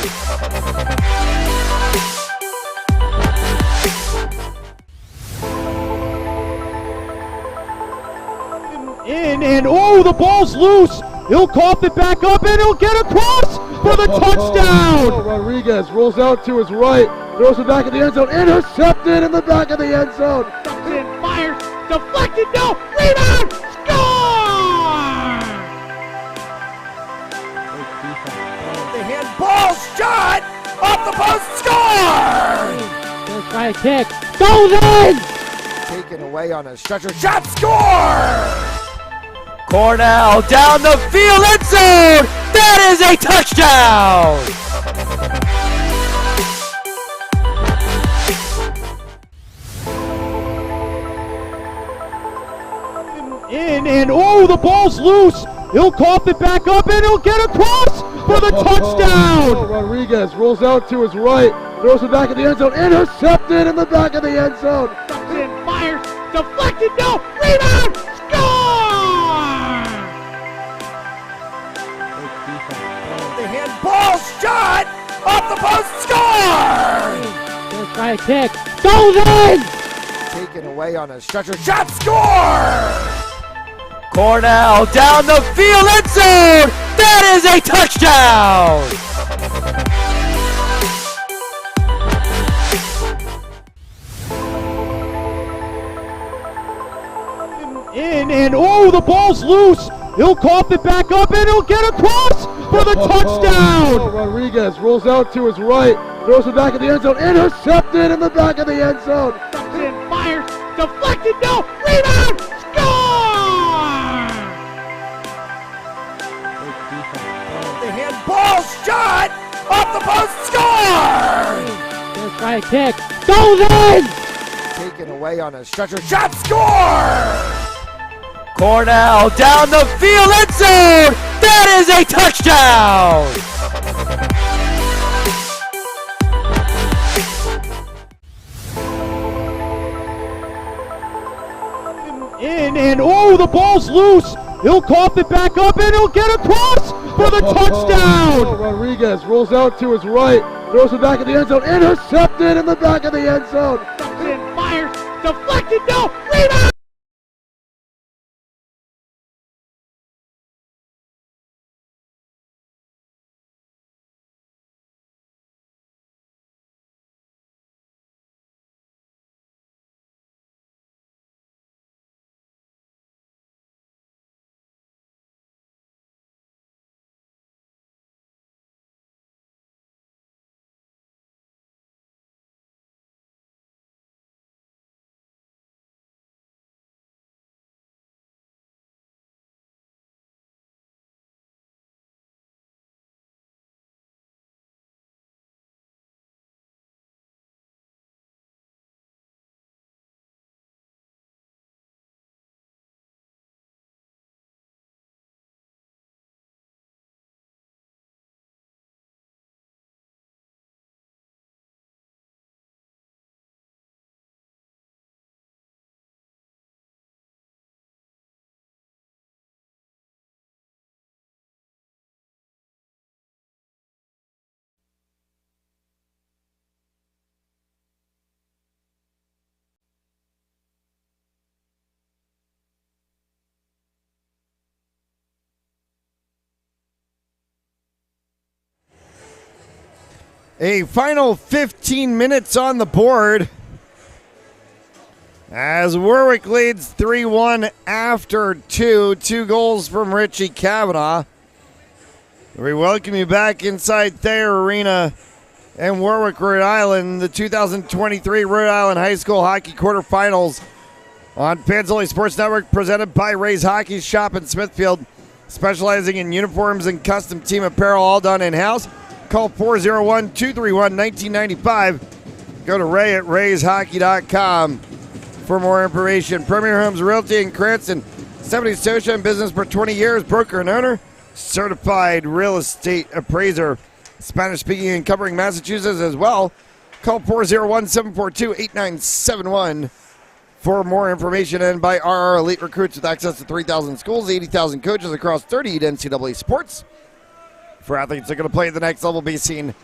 In, and oh, the ball's loose. He'll cough it back up, and he'll get across for the touchdown.
Rodriguez rolls out to his right, throws it back in the end zone, intercepted in the back of the end zone.
Fires, deflected, no, rebound, score!
The handball shot off the post, score!
Gonna try a kick, goes in!
Taken away on a stretcher, shot, score!
Cornell down the field, end zone. That is a touchdown.
In, and oh, the ball's loose. He'll cough it back up, and he'll get across for the touchdown.
Rodriguez rolls out to his right, throws it back in the end zone, intercepted in the back of the end zone.
Fires, deflected, no, rebound, score!
The handball shot off the post, score!
Gonna try a kick, goes in!
Taken away on a stretcher, shot, score!
Cornell down the field, end zone. That is a touchdown.
In, and oh, the ball's loose. He'll cough it back up, and he'll get across for the touchdown.
Rodriguez rolls out to his right, throws it back in the end zone, intercepted in the back of the end zone.
Fires, deflected, no, rebound, score!
The handball shot off the post, score!
Gonna try a kick, goes in!
Taken away on a stretcher, shot, score!
Cornell down the field, end zone. That is a touchdown.
In, and oh, the ball's loose. He'll cough it back up, and he'll get across for the touchdown.
Rodriguez rolls out to his right, throws it back in the end zone, intercepted in the back of the end zone.
Fires, deflected, no, rebound!
A final 15 minutes on the board as Warwick leads 3-1 after two goals from Richie Kavanaugh. We welcome you back inside Thayer Arena in Warwick, Rhode Island, the 2023 Rhode Island High School Hockey Quarterfinals on Fans Only Sports Network, presented by Ray's Hockey Shop in Smithfield. specializing in uniforms and custom team apparel, all done in-house. Call 401-231-1995. Go to Ray at rayshockey.com for more information. Premier Homes Realty in Cranston, 70 Scotia in business for 20 years, broker and owner, certified real estate appraiser, Spanish-speaking and covering Massachusetts as well. Call 401-742-8971 for more information, and by RR Elite Recruits with access to 3,000 schools, 80,000 coaches across 38 NCAA sports. For athletes that are going to play at the next level, be seen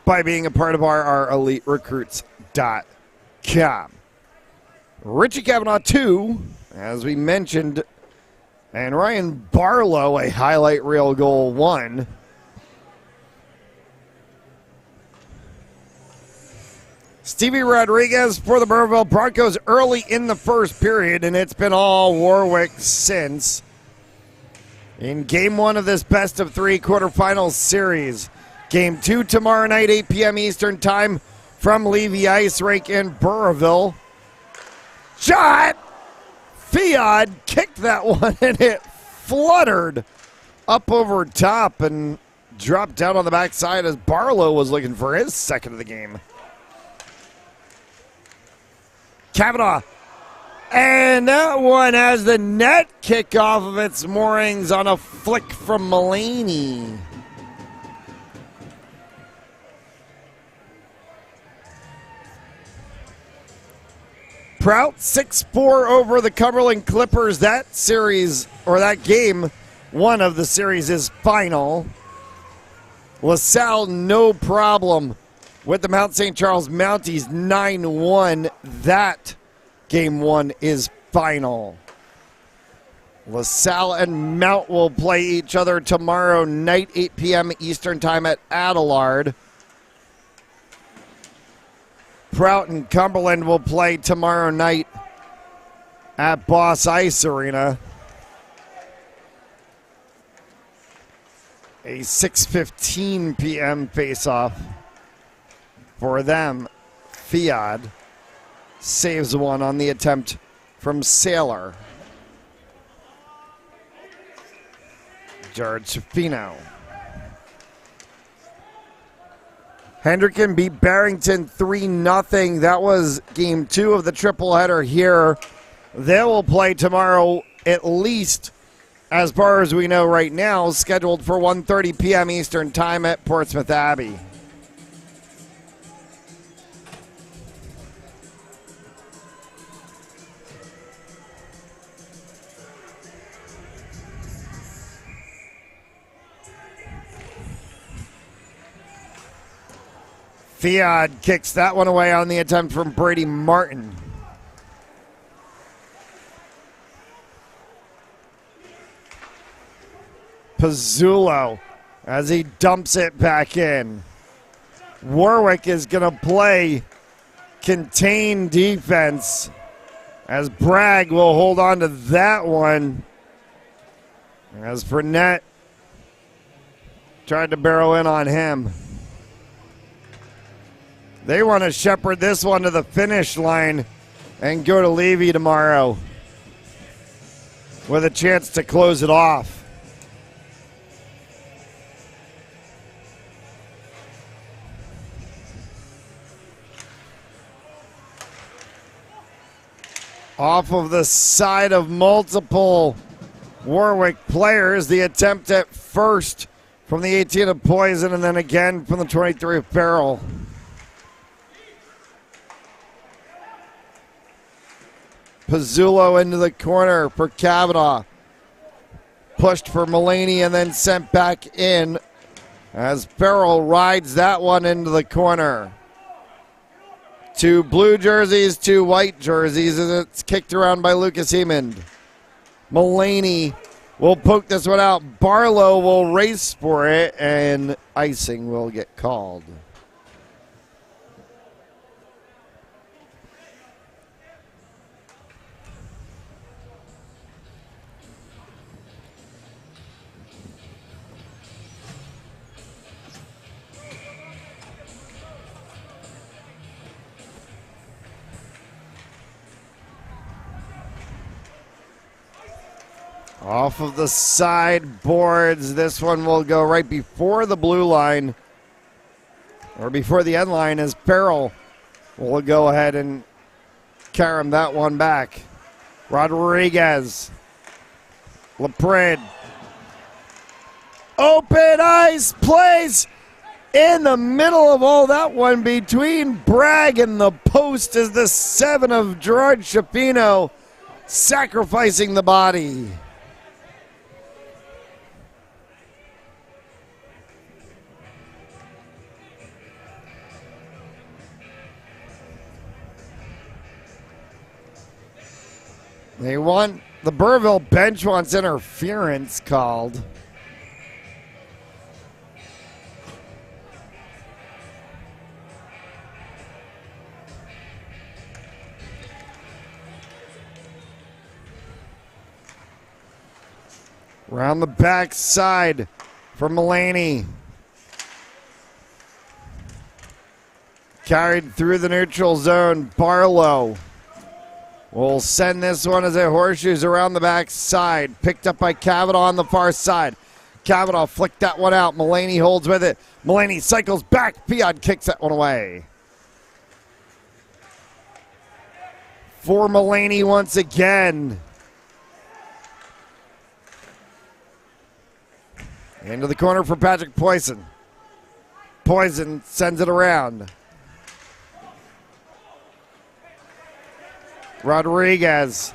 by being a part of RREliteRecruits.com. Richie Kavanaugh 2, as we mentioned, and Ryan Barlow, a highlight reel goal 1. Stevie Rodriguez for the Burrillville Broncos early in the first period, and it's been all Warwick since. In Game 1 of this best-of-3 quarterfinals series. Game 2 tomorrow night, 8 p.m. Eastern Time from Levy Ice Rink in Burrillville. Shot! Fiad kicked that one, and it fluttered up over top and dropped down on the backside as Barlow was looking for his second of the game. Kavanaugh, and that one has the net kick off of its moorings on a flick from Mulaney. Prout 6-4 over the Cumberland Clippers. That series, or that game, one of the series' final. LaSalle, no problem with the Mount St. Charles Mounties, 9-1. That game 1 is final. LaSalle and Mount will play each other tomorrow night, 8 p.m. Eastern Time at Adelard. Prout and Cumberland will play tomorrow night at Boss Ice Arena. A 6:15 p.m. face-off for them. Fiad saves one on the attempt from Sailor. Jared Schifino. Hendricken beat Barrington 3-0. That was game 2 of the tripleheader here. They will play tomorrow, at least as far as we know right now, scheduled for 1:30 p.m. Eastern Time at Portsmouth Abbey. Fiad kicks that one away on the attempt from Brady Martin. Pizzullo as he dumps it back in. Warwick is going to play contained defense as Bragg will hold on to that one. As Burnett tried to barrel in on him. They want to shepherd this one to the finish line and go to Levy tomorrow with a chance to close it off. Off of the side of multiple Warwick players, the attempt at first from the 18 of Poison and then again from the 23 of Farrell. Pizzullo into the corner for Kavanaugh. Pushed for Mulaney and then sent back in as Farrell rides that one into the corner. 2 blue jerseys, 2 white jerseys, as it's kicked around by Lucas Hemond. Mulaney will poke this one out. Barlow will race for it, and icing will get called. Off of the sideboards. This one will go right before the blue line, or before the end line, as Farrell will go ahead and carry that one back. Rodriguez. LaPrade. Open ice plays in the middle of all that one between Bragg and the post is the 7 of Gerard Shapino sacrificing the body. They want, the Burrillville bench wants interference called. Around the back side for Mulaney. Carried through the neutral zone, Barlow. We'll send this one as it horseshoes around the back side. Picked up by Cavanaugh on the far side. Cavanaugh flicked that one out. Mulaney holds with it. Mulaney cycles back. Piod kicks that one away. For Mulaney once again. Into the corner for Patrick Poison. Poison sends it around. Rodriguez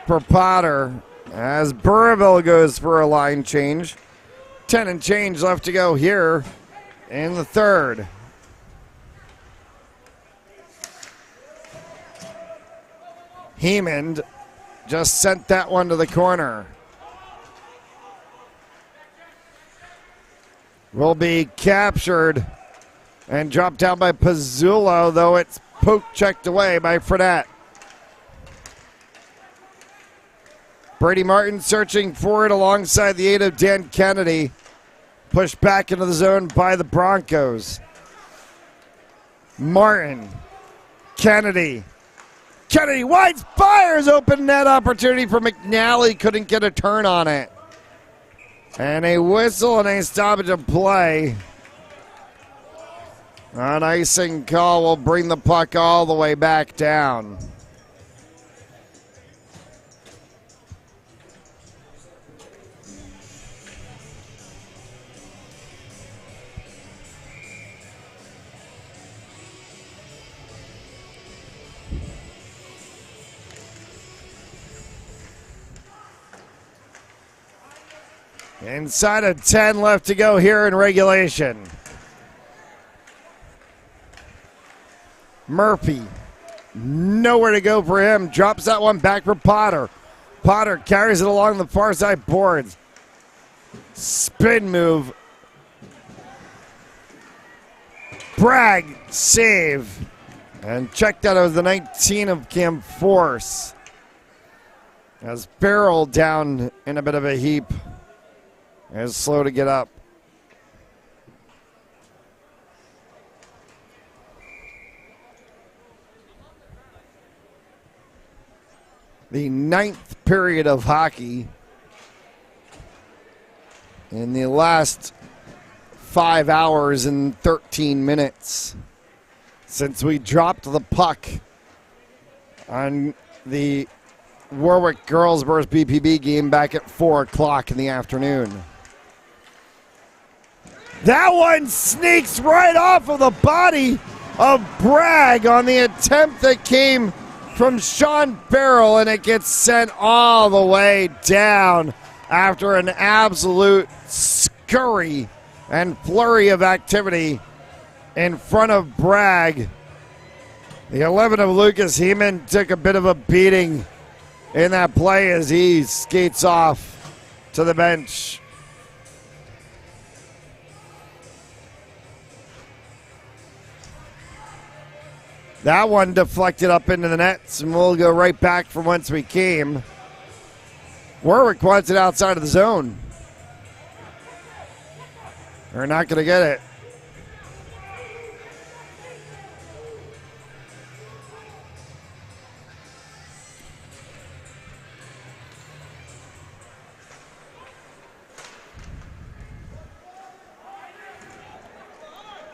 for Potter as Burrillville goes for a line change. 10 and change left to go here in the third. Hemond just sent that one to the corner. Will be captured and dropped down by Pizzullo, though it's poke checked away by Fredette. Brady Martin searching for it alongside the 8 of Dan Kennedy. Pushed back into the zone by the Broncos. Martin. Kennedy. Kennedy wide fires, open net opportunity for McNally. Couldn't get a turn on it. And a whistle and a stoppage of play. An icing call will bring the puck all the way back down. Inside of 10 left to go here in regulation. Murphy, nowhere to go for him. Drops that one back for Potter. Potter carries it along the far side boards. Spin move. Bragg, save. And checked out of the 19 of Cam Force. As Farrell down in a bit of a heap. Is slow to get up. The 9th period of hockey in the last 5 hours and 13 minutes since we dropped the puck on the Warwick Girls vs. BPB game back at 4 o'clock in the afternoon. That one sneaks right off of the body of Bragg on the attempt that came from Sean Farrell, and it gets sent all the way down after an absolute scurry and flurry of activity in front of Bragg. The 11 of Lucas Heeman took a bit of a beating in that play as he skates off to the bench. That one deflected up into the nets, and we'll go right back from whence we came. Warwick wants it outside of the zone. They're not going to get it.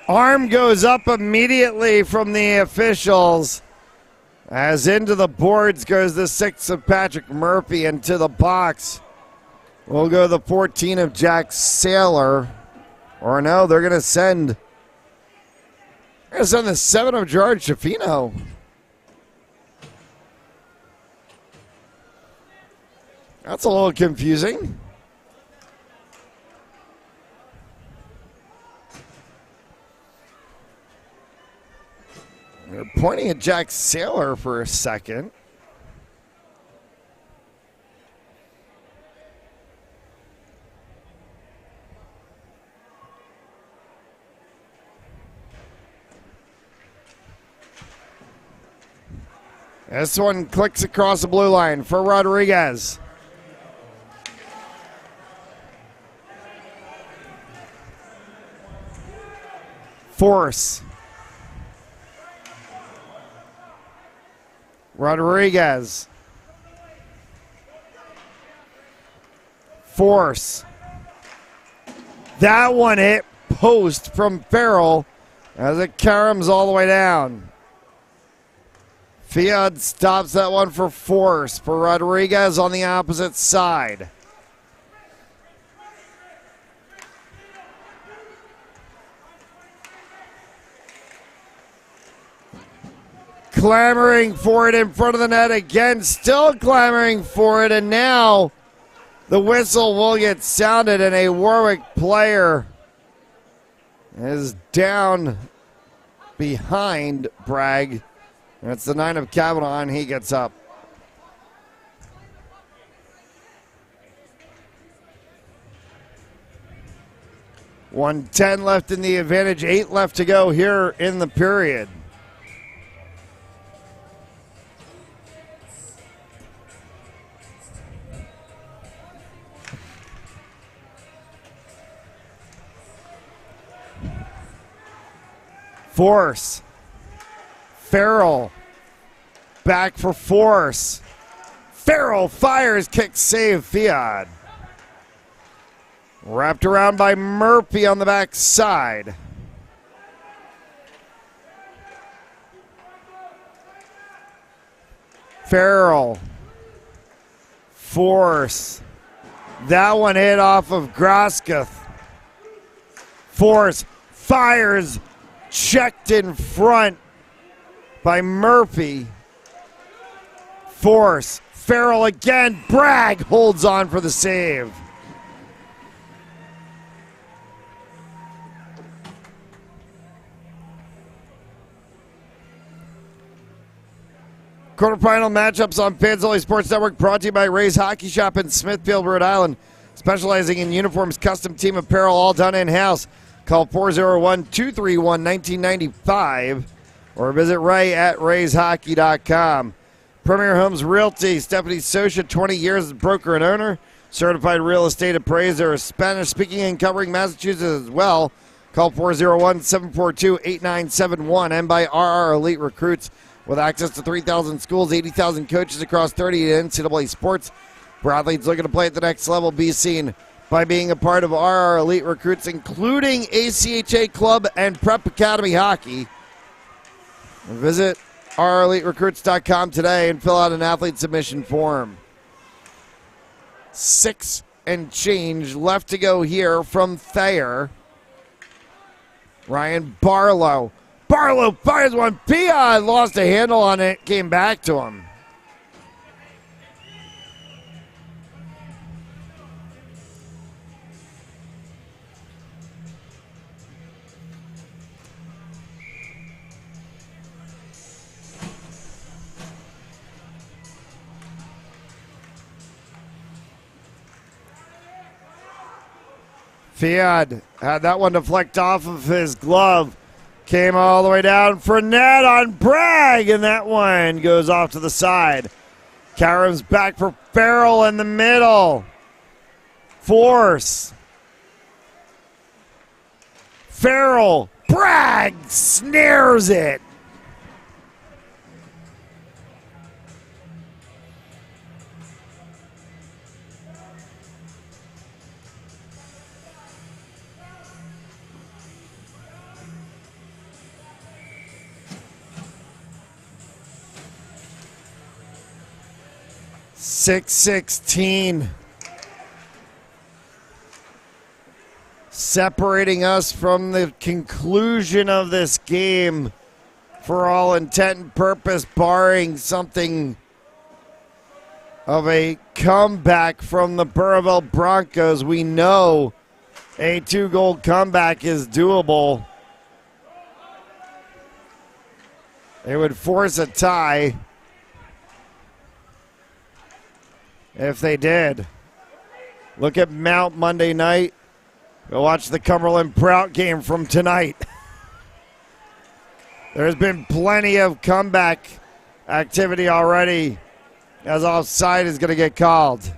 Arm goes up immediately from the officials. As into the boards goes the 6 of Patrick Murphy, into the box will go the 14 of Jack Saylor. Or no, they're going to send the 7 of George Shafino. That's a little confusing. They're pointing at Jack Saylor for a second. This one clicks across the blue line for Rodriguez. Force. Rodriguez. Force. That one hit post from Farrell as it caroms all the way down. Fiat stops that one for Force for Rodriguez on the opposite side. Clamoring for it in front of the net again, still clamoring for it, and now the whistle will get sounded and a Warwick player is down behind Bragg. And it's the 9 of Kavanaugh, and he gets up. .110 left in the advantage, 8 left to go here in the period. Force. Farrell. Back for Force. Farrell fires, kick, save, Fiat. Wrapped around by Murphy on the back side. Farrell. Force. That one hit off of Grosketh. Force fires, checked in front by Murphy. Force. Farrell again. Bragg holds on for the save. Quarterfinal matchups on Fans-Only Sports Network, brought to you by Ray's Hockey Shop in Smithfield, Rhode Island, specializing in uniforms, custom team apparel, all done in-house. Call 401-231-1995 or visit Ray at rayshockey.com. Premier Homes Realty, Stephanie Socia, 20 years as broker and owner, certified real estate appraiser, Spanish-speaking and covering Massachusetts as well. Call 401-742-8971, and by RR Elite Recruits, with access to 3,000 schools, 80,000 coaches across 30 NCAA sports. For athletes looking to play at the next level, be seen by being a part of RR Elite Recruits, including ACHA Club and Prep Academy Hockey. Visit rreliterecruits.com today and fill out an athlete submission form. 6 and change left to go here from Thayer. Ryan Barlow. Barlow fires one. Pia lost a handle on it, came back to him. Fiat had that one deflect off of his glove. Came all the way down for net on Bragg, and that one goes off to the side. Karam's back for Farrell in the middle. Force. Farrell. Bragg snares it. 6:16. Separating us from the conclusion of this game for all intent and purpose, barring something of a comeback from the Burrillville Broncos. We know a 2-goal comeback is doable. It would force a tie if they did. Look at Mount Monday night. Go watch the Cumberland Prout game from tonight. There's been plenty of comeback activity already, as offside is going to get called.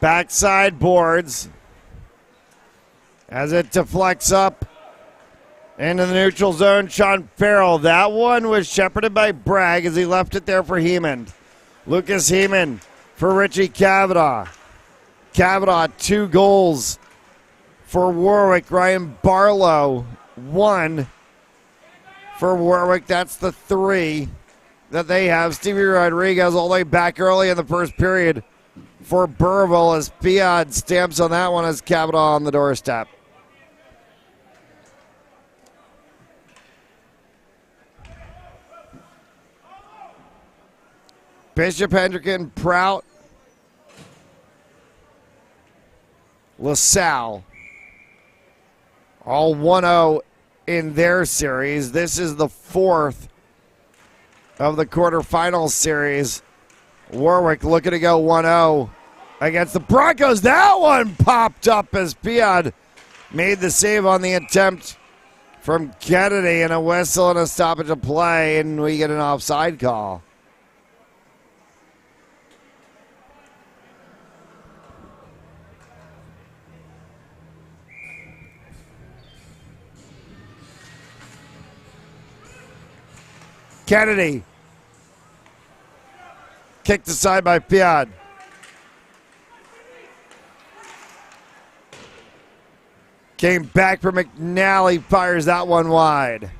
Backside boards as it deflects up into the neutral zone. Sean Farrell. That one was shepherded by Bragg as he left it there for Heeman. Lucas Heeman for Richie Cavanaugh. Cavanaugh, 2 goals for Warwick. Ryan Barlow, 1 for Warwick. That's the 3 that they have. Stevie Rodriguez all the way back early in the first period for Burrillville as Piad stamps on that one as Cavanaugh on the doorstep. Bishop, Hendricken, Prout, LaSalle, all 1-0 in their series. This is the 4th of the quarterfinal series. Warwick looking to go 1-0 against the Broncos. That one popped up as Piad made the save on the attempt from Kennedy, and a whistle and a stoppage of play, and we get an offside call. Kennedy kicked aside by Piad. Came back for McNally, fires that one wide.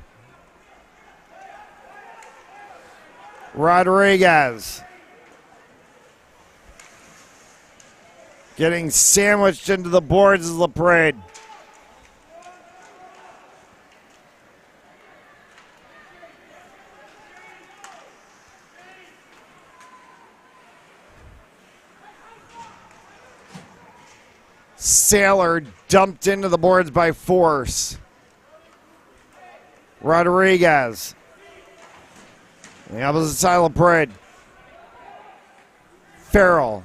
Rodriguez getting sandwiched into the boards is LaPrade. Sailor dumped into the boards by force. Rodriguez. The opposite side of LaPrade. Farrell.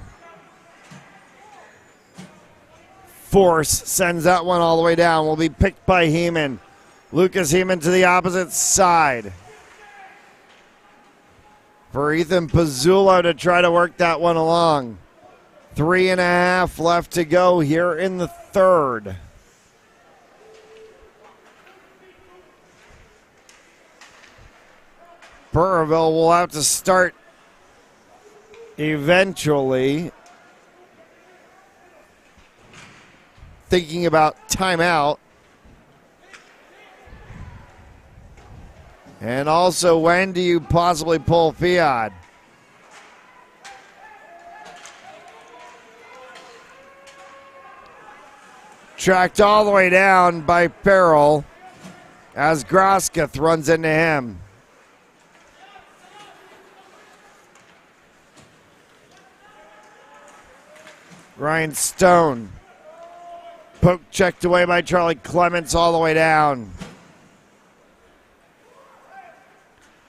Force sends that one all the way down. Will be picked by Heeman. Lucas Heeman to the opposite side. For Ethan Pizzulo to try to work that one along. 3.5 left to go here in the third. Burrillville will have to start eventually. Thinking about timeout. And also, when do you possibly pull Fiat? Tracked all the way down by Farrell as Grosketh runs into him. Ryan Stone. Poke checked away by Charlie Clements all the way down.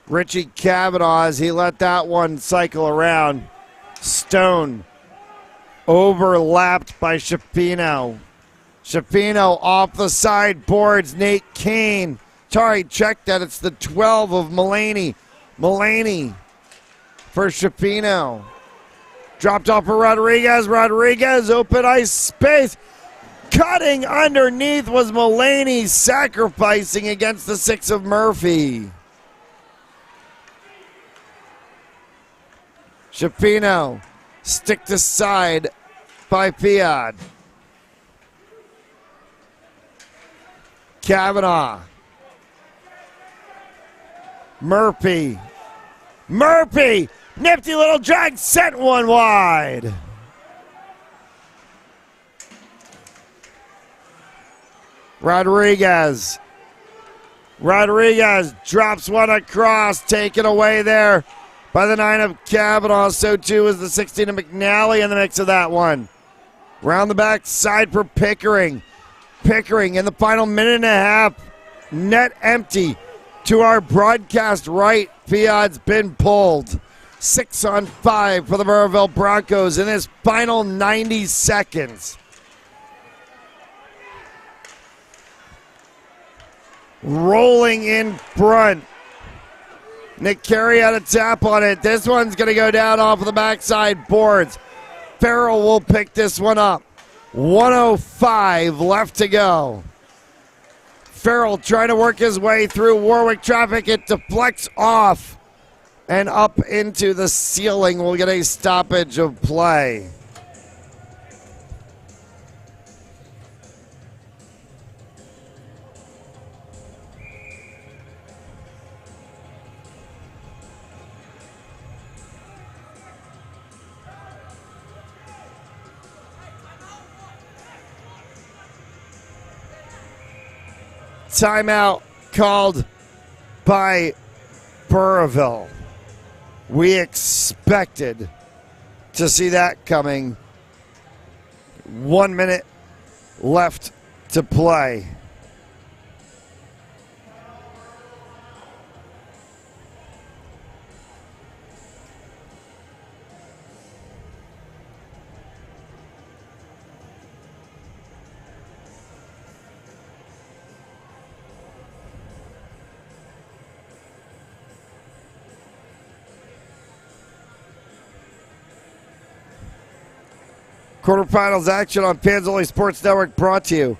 Richie Cavanaugh as he let that one cycle around. Stone overlapped by Shapino. Shapino off the side boards. Nate Kane. Sorry, check that. It's the 12 of Mulaney. Mulaney for Shapino. Dropped off for Rodriguez. Rodriguez, open ice space. Cutting underneath was Mulaney, sacrificing against the 6 of Murphy. Shapino, stick to side by Piad. Kavanaugh. Murphy. Murphy! Nifty little drag, sent one wide. Rodriguez. Rodriguez drops one across, taken away there by the 9 of Kavanaugh. So too is the 16 of McNally in the mix of that one. Round the back side for Pickering. Pickering in the final minute and a half. Net empty to our broadcast right. Piad's been pulled. 6-on-5 for the Burrillville Broncos in this final 90 seconds. Rolling in front. Nick Carey had a tap on it. This one's going to go down off of the backside boards. Farrell will pick this one up. 1:05 left to go. Farrell trying to work his way through Warwick traffic. It deflects off and up into the ceiling. We'll get a stoppage of play. Timeout called by Burrillville. We expected to see that coming. 1 minute left to play. Quarterfinals action on Fans Only Sports Network brought to you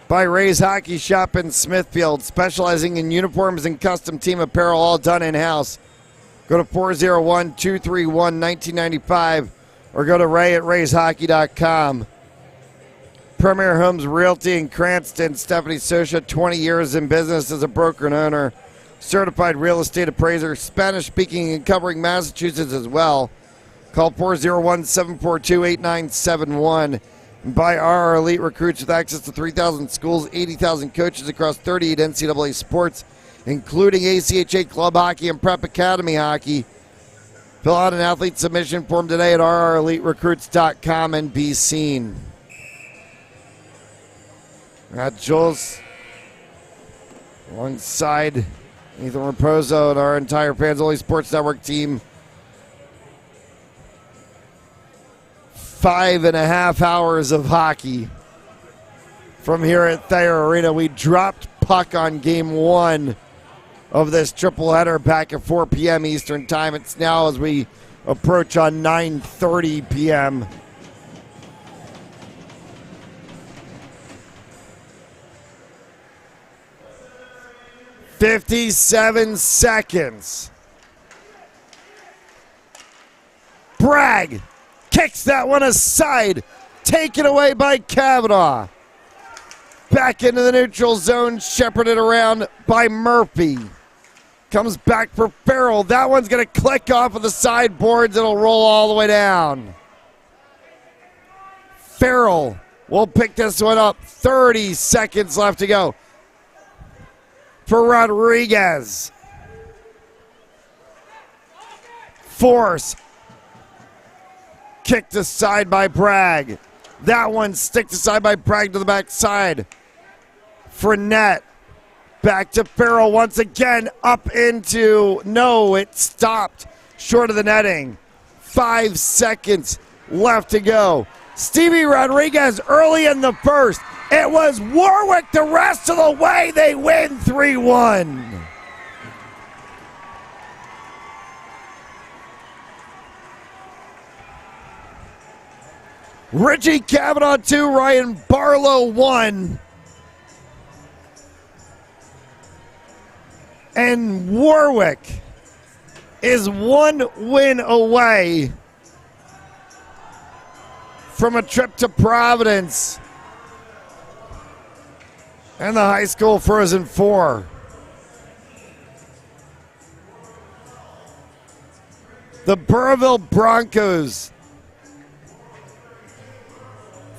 by Ray's Hockey Shop in Smithfield, specializing in uniforms and custom team apparel, all done in-house. Go to 401-231-1995 or go to ray@rayshockey.com. Premier Homes Realty in Cranston, Stephanie Sosha, 20 years in business as a broker and owner, certified real estate appraiser, Spanish-speaking and covering Massachusetts as well. Call 401-742-8971 and buy our elite recruits with access to 3,000 schools, 80,000 coaches across 38 NCAA sports, including ACHA club hockey and prep academy hockey. Fill out an athlete submission form today at rreliterecruits.com and be seen. Jules alongside Ethan Raposo and our entire Fans Only Sports Network team. 5.5 hours of hockey from here at Thayer Arena. We dropped puck on game 1 of this tripleheader back at 4 p.m. Eastern Time. It's now as we approach on 9:30 p.m. "57 seconds. Bragg kicks that one aside. Taken away by Kavanaugh. Back into the neutral zone. Shepherded around by Murphy. Comes back for Farrell. That one's going to click off of the sideboards. It'll roll all the way down. Farrell will pick this one up. 30 seconds left to go for Rodriguez. Force. Kicked aside by Bragg. That one sticked aside by Bragg to the backside. Fournette. Back to Farrell once again. Up into. No, it stopped short of the netting. 5 seconds left to go. Stevie Rodriguez early in the first. It was Warwick the rest of the way. They win 3-1. Richie Kavanaugh 2, Ryan Barlow 1. And Warwick is 1 win away from a trip to Providence and the high school Frozen Four. The Burrillville Broncos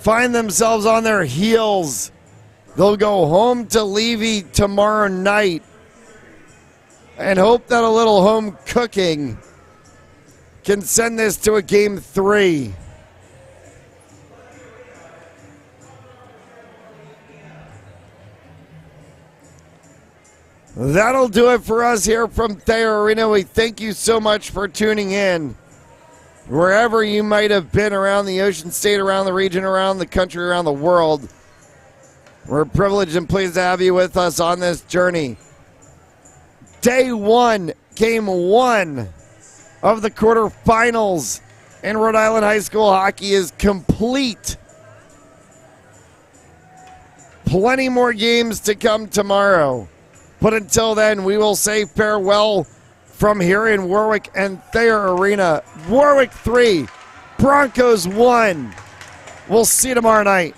find themselves on their heels. They'll go home to Levy tomorrow night and hope that a little home cooking can send this to a game 3. That'll do it for us here from Thayer Arena. We thank you so much for tuning in. Wherever you might have been around the Ocean State, around the region, around the country, around the world, we're privileged and pleased to have you with us on this journey. Day 1, game 1 of the quarterfinals in Rhode Island High School hockey is complete. Plenty more games to come tomorrow. But until then, we will say farewell from here in Warwick and Thayer Arena. Warwick 3, Broncos 1. We'll see you tomorrow night.